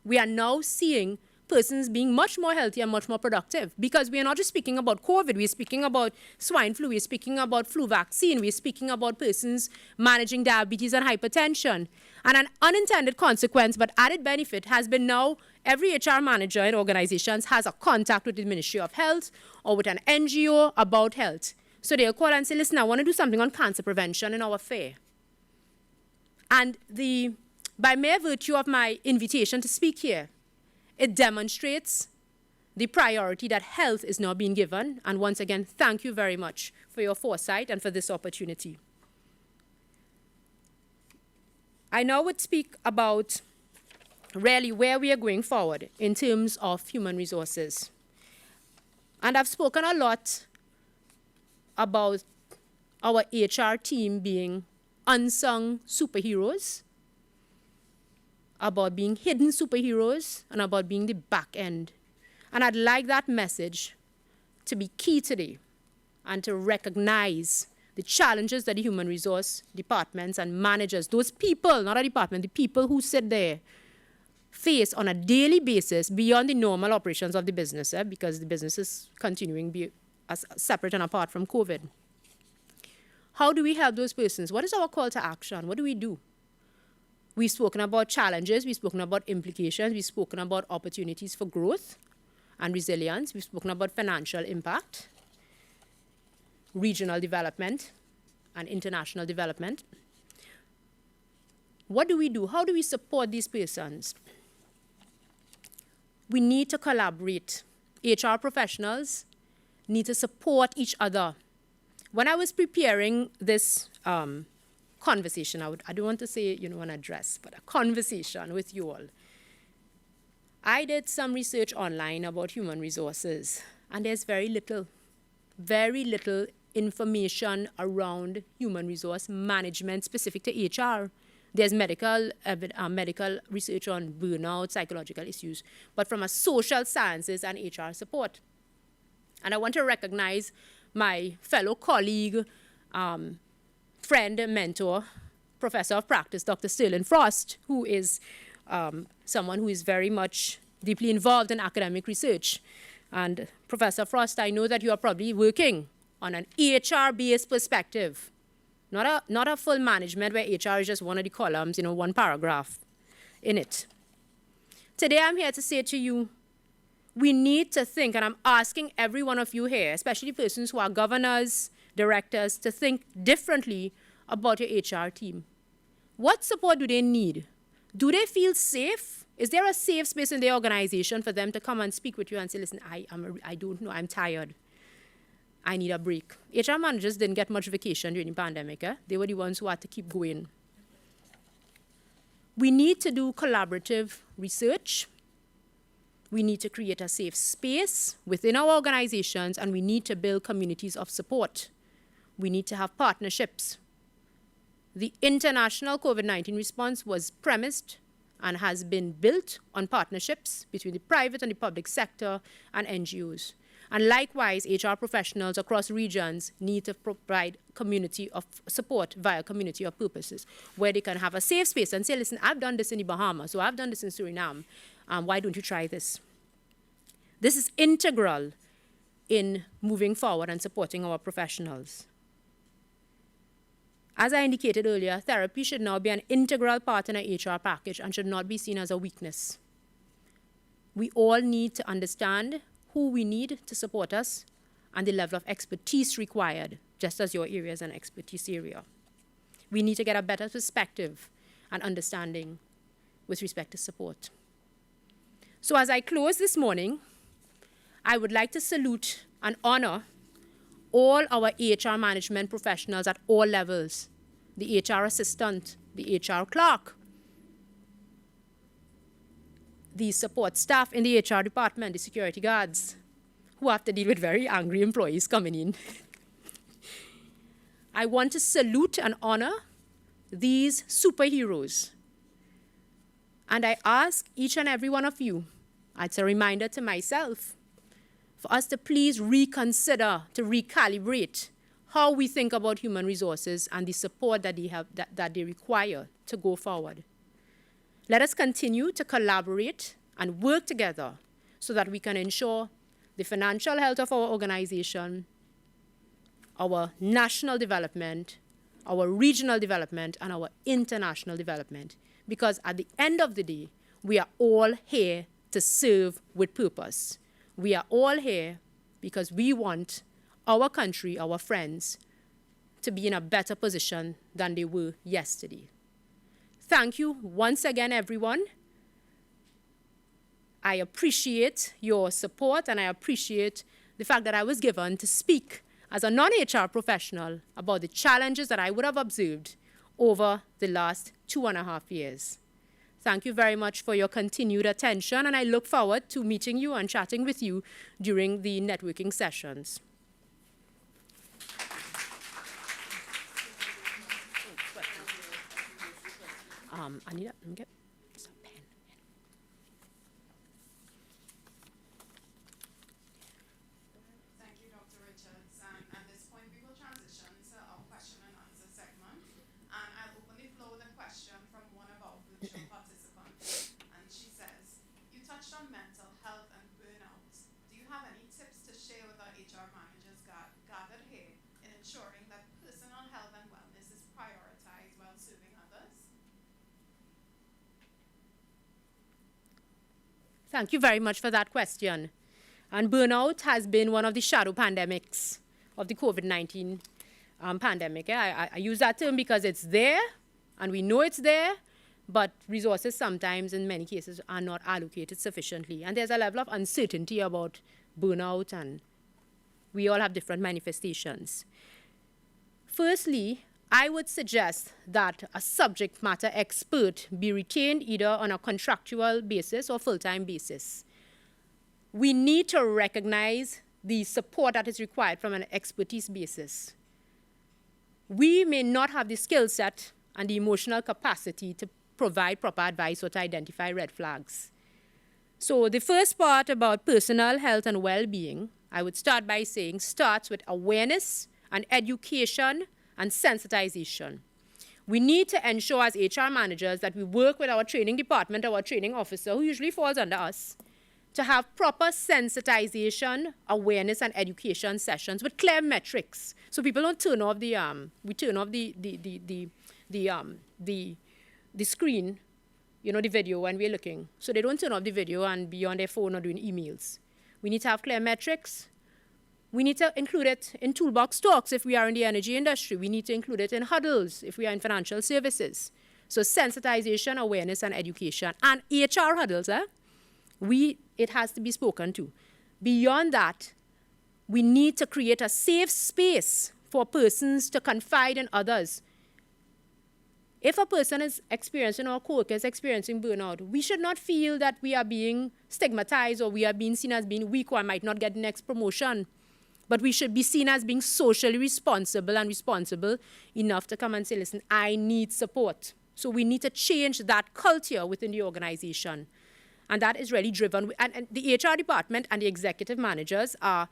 Speaker 3: we are now seeing persons being much more healthy and much more productive, because we are not just speaking about COVID, we're speaking about swine flu, we're speaking about flu vaccine, we're speaking about persons managing diabetes and hypertension. And an unintended consequence, but added benefit, has been now every HR manager in organizations has a contact with the Ministry of Health or with an NGO about health. So they'll call and say, listen, I want to do something on cancer prevention in our fair. And by mere virtue of my invitation to speak here, it demonstrates the priority that health is now being given. And once again, thank you very much for your foresight and for this opportunity. I now would speak about really where we are going forward in terms of human resources. And I've spoken a lot about our HR team being unsung superheroes, about being hidden superheroes, and about being the back end. And I'd like that message to be key today and to recognize the challenges that the human resource departments and managers, those people, not a department, the people who sit there, face on a daily basis beyond the normal operations of the business, because the business is continuing be as separate and apart from COVID. How do we help those persons? What is our call to action? What do we do? We've spoken about challenges, we've spoken about implications, we've spoken about opportunities for growth and resilience, we've spoken about financial impact, regional development, and international development. What do we do? How do we support these persons? We need to collaborate. HR professionals need to support each other. When I was preparing this conversation, I don't want to say, an address, but a conversation with you all, I did some research online about human resources, and there's very little information around human resource management specific to HR. There's medical research on burnout, psychological issues, but from a social sciences and HR support. And I want to recognize my fellow colleague, friend and mentor, professor of practice, Dr. Sterling Frost, who is someone who is very much deeply involved in academic research. And Professor Frost, I know that you are probably working on an HR-based perspective, not a full management where HR is just one of the columns, one paragraph in it. Today, I'm here to say to you, we need to think, and I'm asking every one of you here, especially persons who are governors, directors, to think differently about your HR team. What support do they need? Do they feel safe? Is there a safe space in their organization for them to come and speak with you and say, listen, I don't know, I'm tired. I need a break. HR managers didn't get much vacation during the pandemic. They were the ones who had to keep going. We need to do collaborative research. We need to create a safe space within our organizations, and we need to build communities of support. We need to have partnerships. The international COVID-19 response was premised and has been built on partnerships between the private and the public sector and NGOs. And likewise, HR professionals across regions need to provide community of support via community of purposes, where they can have a safe space and say, listen, I've done this in the Bahamas, so I've done this in Suriname. Why don't you try this? This is integral in moving forward and supporting our professionals. As I indicated earlier, therapy should now be an integral part in our HR package and should not be seen as a weakness. We all need to understand who we need to support us and the level of expertise required, just as your area is an expertise area. We need to get a better perspective and understanding with respect to support. So as I close this morning, I would like to salute and honor all our HR management professionals at all levels, the HR assistant, the HR clerk, the support staff in the HR department, the security guards, who have to deal with very angry employees coming in. I want to salute and honor these superheroes. And I ask each and every one of you, it's a reminder to myself, for us to please reconsider, to recalibrate how we think about human resources and the support that they require to go forward. Let us continue to collaborate and work together so that we can ensure the financial health of our organization, our national development, our regional development, and our international development. Because at the end of the day, we are all here to serve with purpose. We are all here because we want our country, our friends, to be in a better position than they were yesterday. Thank you once again, everyone. I appreciate your support, and I appreciate the fact that I was given to speak as a non-HR professional about the challenges that I would have observed over the last 2.5 years. Thank you very much for your continued attention, and I look forward to meeting you and chatting with you during the networking sessions. I need to get some pen.
Speaker 4: Thank you, Dr. Richards. And at this point, we will transition to our question and answer segment. And I'll open the floor with a question from one of our virtual participants. And she says, you touched on mental health and burnout. Do you have any tips to share with our HR managers gathered here in ensuring that personal health and wellness is prioritized while serving others?
Speaker 3: Thank you very much for that question. And burnout has been one of the shadow pandemics of the COVID-19 pandemic. I use that term because it's there, and we know it's there, but resources sometimes, in many cases, are not allocated sufficiently. And there's a level of uncertainty about burnout, and we all have different manifestations. Firstly, I would suggest that a subject matter expert be retained either on a contractual basis or full-time basis. We need to recognize the support that is required from an expertise basis. We may not have the skill set and the emotional capacity to provide proper advice or to identify red flags. So the first part about personal health and well-being, I would start by saying, starts with awareness and education and sensitization. We need to ensure as HR managers that we work with our training department, our training officer, who usually falls under us, to have proper sensitization, awareness, and education sessions with clear metrics, so people don't turn off the screen, the video when we're looking. So they don't turn off the video and be on their phone or doing emails. We need to have clear metrics. We need to include it in toolbox talks if we are in the energy industry. We need to include it in huddles if we are in financial services. So sensitization, awareness, and education. And HR huddles, it has to be spoken to. Beyond that, we need to create a safe space for persons to confide in others. If a person is experiencing, or a coworker is experiencing burnout, we should not feel that we are being stigmatized or we are being seen as being weak or I might not get the next promotion. But we should be seen as being socially responsible and responsible enough to come and say, listen, I need support. So we need to change that culture within the organization. And that is really driven, and the HR department and the executive managers are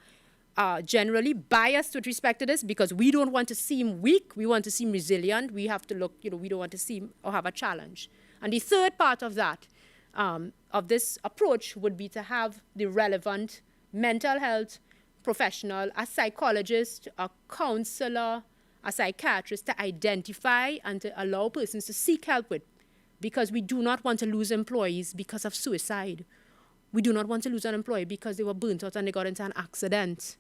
Speaker 3: generally biased with respect to this because we don't want to seem weak. We want to seem resilient. We have to look, we don't want to seem or have a challenge. And the third part of that, of this approach would be to have the relevant mental health professional, a psychologist, a counselor, a psychiatrist to identify and to allow persons to seek help with, because we do not want to lose employees because of suicide. We do not want to lose an employee because they were burnt out and they got into an accident.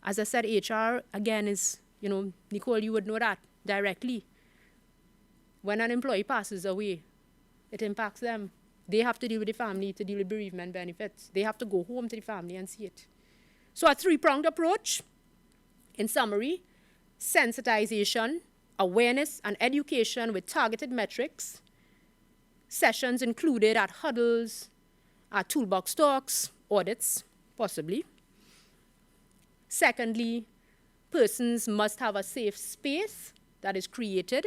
Speaker 3: As I said, HR, again, is, Nicole, you would know that directly. When an employee passes away, it impacts them. They have to deal with the family, to deal with bereavement benefits. They have to go home to the family and see it. So a three-pronged approach, in summary: sensitization, awareness, and education with targeted metrics, sessions included at huddles, at toolbox talks, audits, possibly. Secondly, persons must have a safe space that is created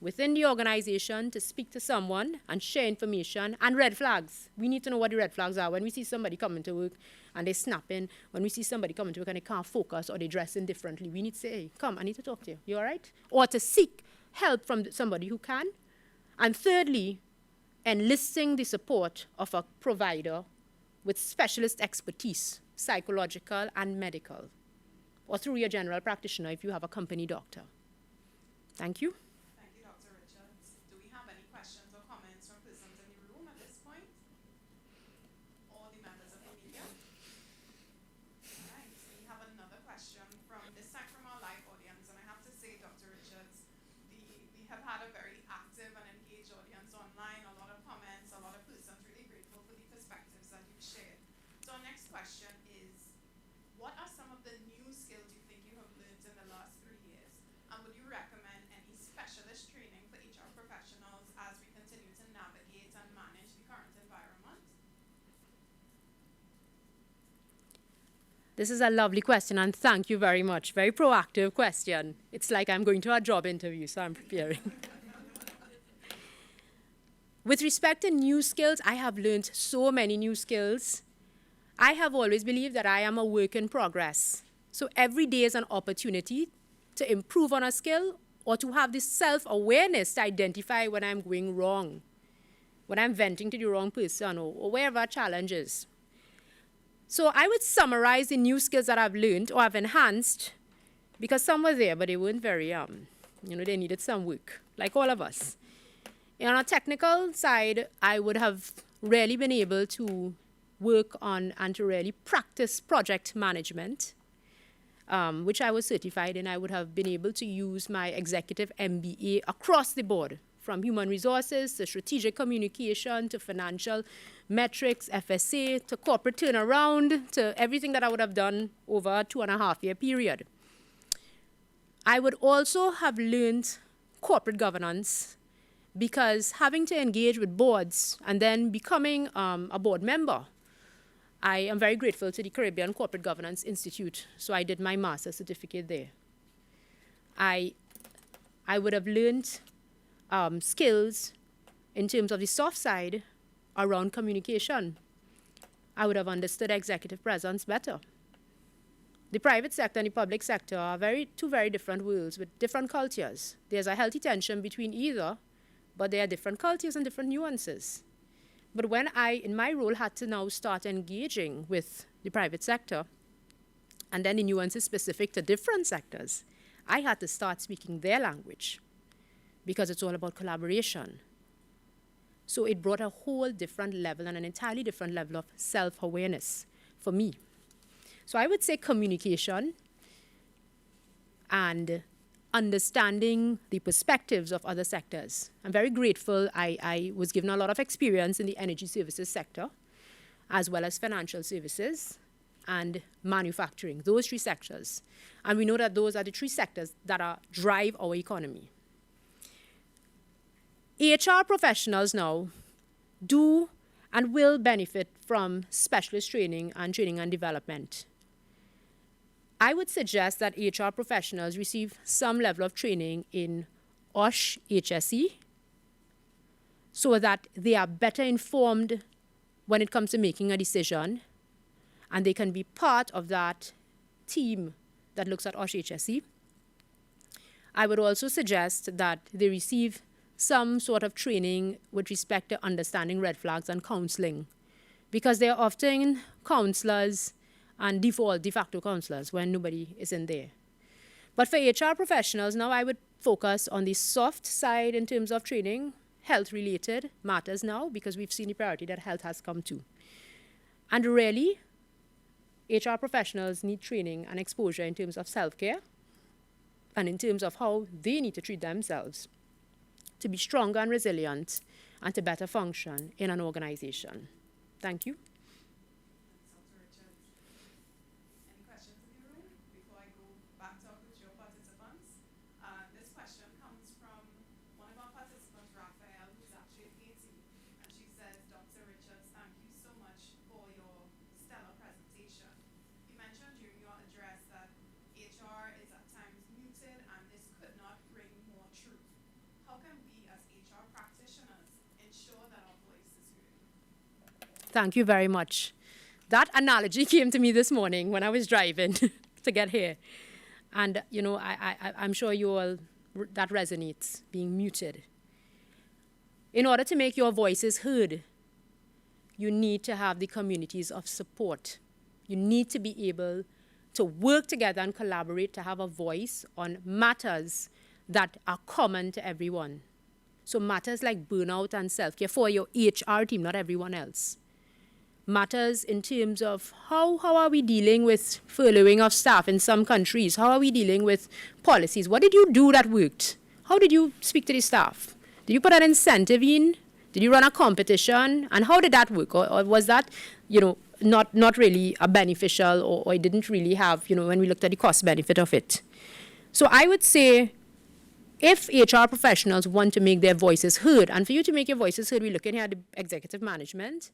Speaker 3: within the organization to speak to someone and share information and red flags. We need to know what the red flags are. When we see somebody coming to work and they're snapping, when we see somebody coming to work and they can't focus or they're dressing differently, we need to say, hey, come, I need to talk to you. You all right? Or to seek help from somebody who can. And thirdly, enlisting the support of a provider with specialist expertise, psychological and medical, or through your general practitioner if you have a company doctor. Thank you.
Speaker 4: Thank you, Dr. Richards. Do we have any questions or comments from persons in the room at this point? Or the members of the media? All right, we have another question from this side from our live audience, and I have to say, Dr. Richards, we have had a very active and engaged audience online, a lot of comments, a lot of persons really grateful for the perspectives that you've shared. So our next question is, what are some of the new skills you think you have learned in the last 3 years? And would you recommend any specialist training for HR professionals as we continue to navigate and manage the current environment?
Speaker 3: This is a lovely question, and thank you very much. Very proactive question. It's like I'm going to a job interview, so I'm preparing. With respect to new skills, I have learned so many new skills. I have always believed that I am a work in progress. So every day is an opportunity to improve on a skill or to have this self-awareness to identify when I'm going wrong, when I'm venting to the wrong person or wherever a challenge is. So I would summarize the new skills that I've learned or I've enhanced, because some were there, but they weren't very, they needed some work, like all of us. And on a technical side, I would have really been able to work on and to really practice project management, which I was certified in. I would have been able to use my executive MBA across the board, from human resources to strategic communication to financial metrics, FSA, to corporate turnaround, to everything that I would have done over a 2.5-year period. I would also have learned corporate governance, because having to engage with boards and then becoming a board member, I am very grateful to the Caribbean Corporate Governance Institute, so I did my master's certificate there. I would have learned skills in terms of the soft side around communication. I would have understood executive presence better. The private sector and the public sector are two very different worlds with different cultures. There's a healthy tension between either, but there are different cultures and different nuances. But when I, in my role, had to now start engaging with the private sector, and then the nuances specific to different sectors, I had to start speaking their language because it's all about collaboration. So it brought a whole different level and an entirely different level of self-awareness for me. So I would say communication and understanding the perspectives of other sectors. I'm very grateful. I was given a lot of experience in the energy services sector, as well as financial services and manufacturing, those three sectors. And we know that those are the three sectors that drive our economy. HR professionals now do and will benefit from specialist training and development. I would suggest that HR professionals receive some level of training in OSH HSE so that they are better informed when it comes to making a decision, and they can be part of that team that looks at OSH HSE. I would also suggest that they receive some sort of training with respect to understanding red flags and counseling, because they are often counselors and de facto counselors when nobody is in there. But for HR professionals, now I would focus on the soft side in terms of training, health-related matters now, because we've seen the priority that health has come to. And really, HR professionals need training and exposure in terms of self-care and in terms of how they need to treat themselves to be stronger and resilient and to better function in an organization. Thank you.
Speaker 4: Dr. Richards. Any questions in the room before I go back to our virtual participants? This question comes from one of our participants, Raphael, who's actually at Haiti. And she says, Dr. Richards, thank you so much for your stellar presentation. You mentioned during your address that HR is at times muted and this could not bring more truth. How can we as HR practitioners ensure that our voice is heard?
Speaker 3: Thank you very much. That analogy came to me this morning when I was driving to get here. And, you know, I'm sure you all, that resonates, being muted. In order to make your voices heard, you need to have the communities of support. You need to be able to work together and collaborate to have a voice on matters that are common to everyone. So matters like burnout and self-care for your HR team, not everyone else. Matters in terms of how are we dealing with furloughing of staff in some countries? How are we dealing with policies? What did you do that worked? How did you speak to the staff? Did you put an incentive in? Did you run a competition? And how did that work? Or was that, you know, not really a beneficial, or it didn't really have, you know, when we looked at the cost benefit of it? So I would say, if HR professionals want to make their voices heard, and for you to make your voices heard, we're looking at the executive management,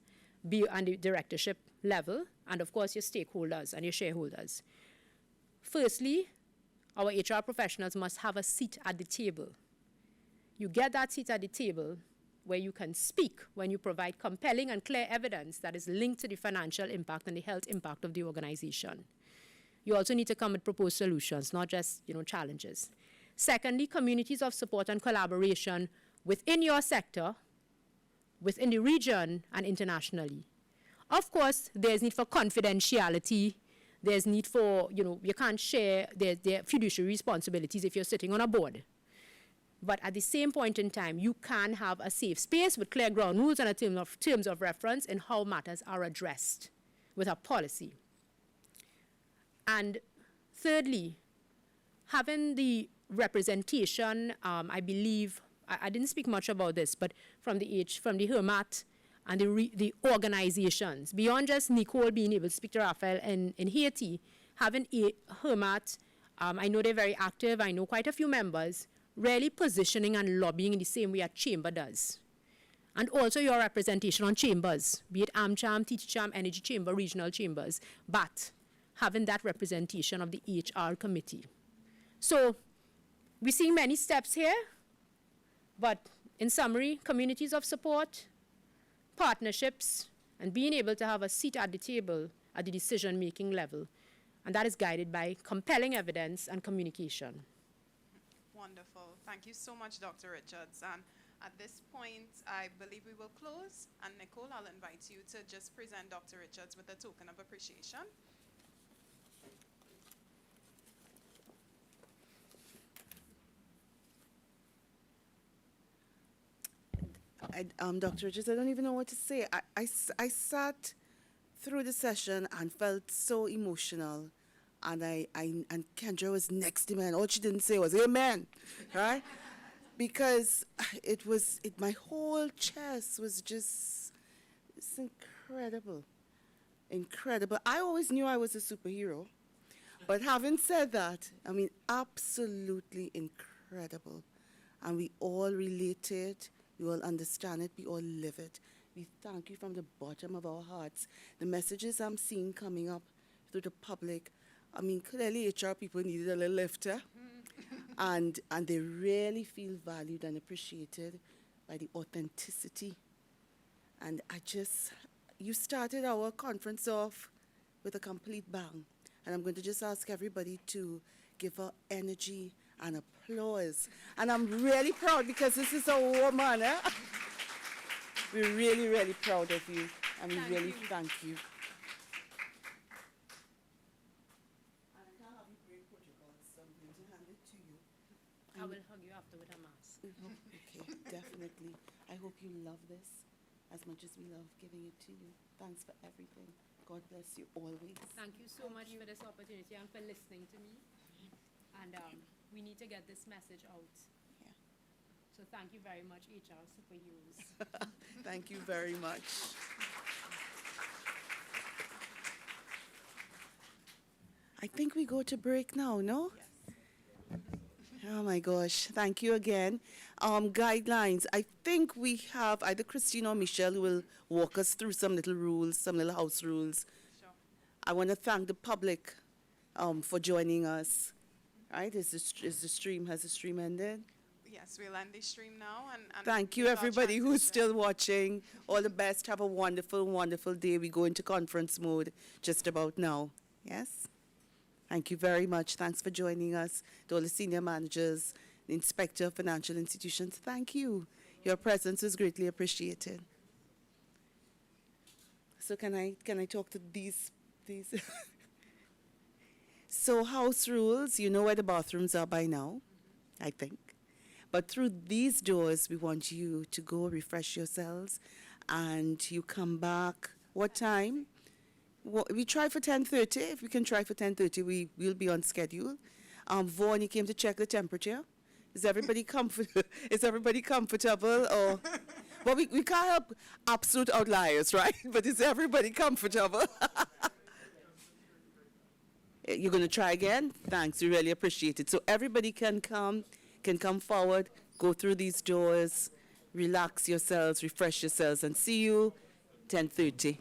Speaker 3: and the directorship level, and of course your stakeholders and your shareholders. Firstly, our HR professionals must have a seat at the table. You get that seat at the table where you can speak when you provide compelling and clear evidence that is linked to the financial impact and the health impact of the organization. You also need to come with proposed solutions, not just, you know, challenges. Secondly, communities of support and collaboration within your sector, within the region and internationally. Of course, there's need for confidentiality. There's need for, you know, you can't share their fiduciary responsibilities if you're sitting on a board. But at the same point in time, you can have a safe space with clear ground rules and a terms of reference in how matters are addressed with a policy. And thirdly, having the representation, I believe, I didn't speak much about this, but from the HERMAT and the organizations, beyond just Nicole being able to speak to Raphael in Haiti, having a HERMAT, I know they're very active, I know quite a few members, really positioning and lobbying in the same way a chamber does. And also your representation on chambers, be it AmCham, TeachCham, Energy Chamber, regional chambers, but having that representation of the HR committee. So we're seeing many steps here. But in summary, communities of support, partnerships, and being able to have a seat at the table at the decision-making level And that is guided by compelling evidence and communication.
Speaker 4: Wonderful. Thank you so much, Dr. Richards. And at this point, I believe we will close. And Nicole, I'll invite you to just present Dr. Richards with a token of appreciation.
Speaker 1: Dr. Richards, I don't even know what to say. I sat through the session and felt so emotional. And and Kendra was next to me, and all she didn't say was amen, right? Because my whole chest was just, it's incredible. Incredible. I always knew I was a superhero. But having said that, I mean, absolutely incredible. And we all relate it. We all understand it. We all live it. We thank you from the bottom of our hearts. The messages I'm seeing coming up through the public, I mean, clearly HR people needed a little lifter. And they really feel valued and appreciated by the authenticity. And you started our conference off with a complete bang. And I'm going to just ask everybody to give her energy and applause. And I'm really proud because this is a woman. Eh? We're really, really proud of you. And we really thank you.
Speaker 3: I will hug you after with a mask.
Speaker 1: Okay, definitely. I hope you love this as much as we love giving it to you. Thanks for everything. God bless you always.
Speaker 3: Thank you so much for this opportunity and for listening to me. And we need to get this message out.
Speaker 1: Yeah.
Speaker 3: So thank you very much, HR superheroes.
Speaker 1: Thank you very much. I think we go to break now, no?
Speaker 4: Yes.
Speaker 1: Oh my gosh, thank you again. Guidelines. I think we have either Christine or Michelle who will walk us through some little rules, some little house rules.
Speaker 4: Sure.
Speaker 1: I want to thank the public for joining us. Right? Has the stream ended?
Speaker 4: Yes, we'll end the stream now. And
Speaker 1: Thank you,
Speaker 4: make our
Speaker 1: everybody who's
Speaker 4: transition.
Speaker 1: still watching. All the best. Have a wonderful, wonderful day. We go into conference mode just about now. Yes? Thank you very much. Thanks for joining us. To all the senior managers, the inspector of financial institutions, thank you. Your presence is greatly appreciated. So can I talk to these? So house rules, you know where the bathrooms are by now, I think. But through these doors, we want you to go refresh yourselves, and you come back. What time? We try for 10:30. If we can try for 10:30, we'll be on schedule. Vaughn, you came to check the temperature. Is everybody Is everybody comfortable? Or, well, we can't help absolute outliers, right? But is everybody comfortable? You're going to try again? Thanks. We really appreciate it. So everybody can come forward, go through these doors, relax yourselves, refresh yourselves, and see you 10:30.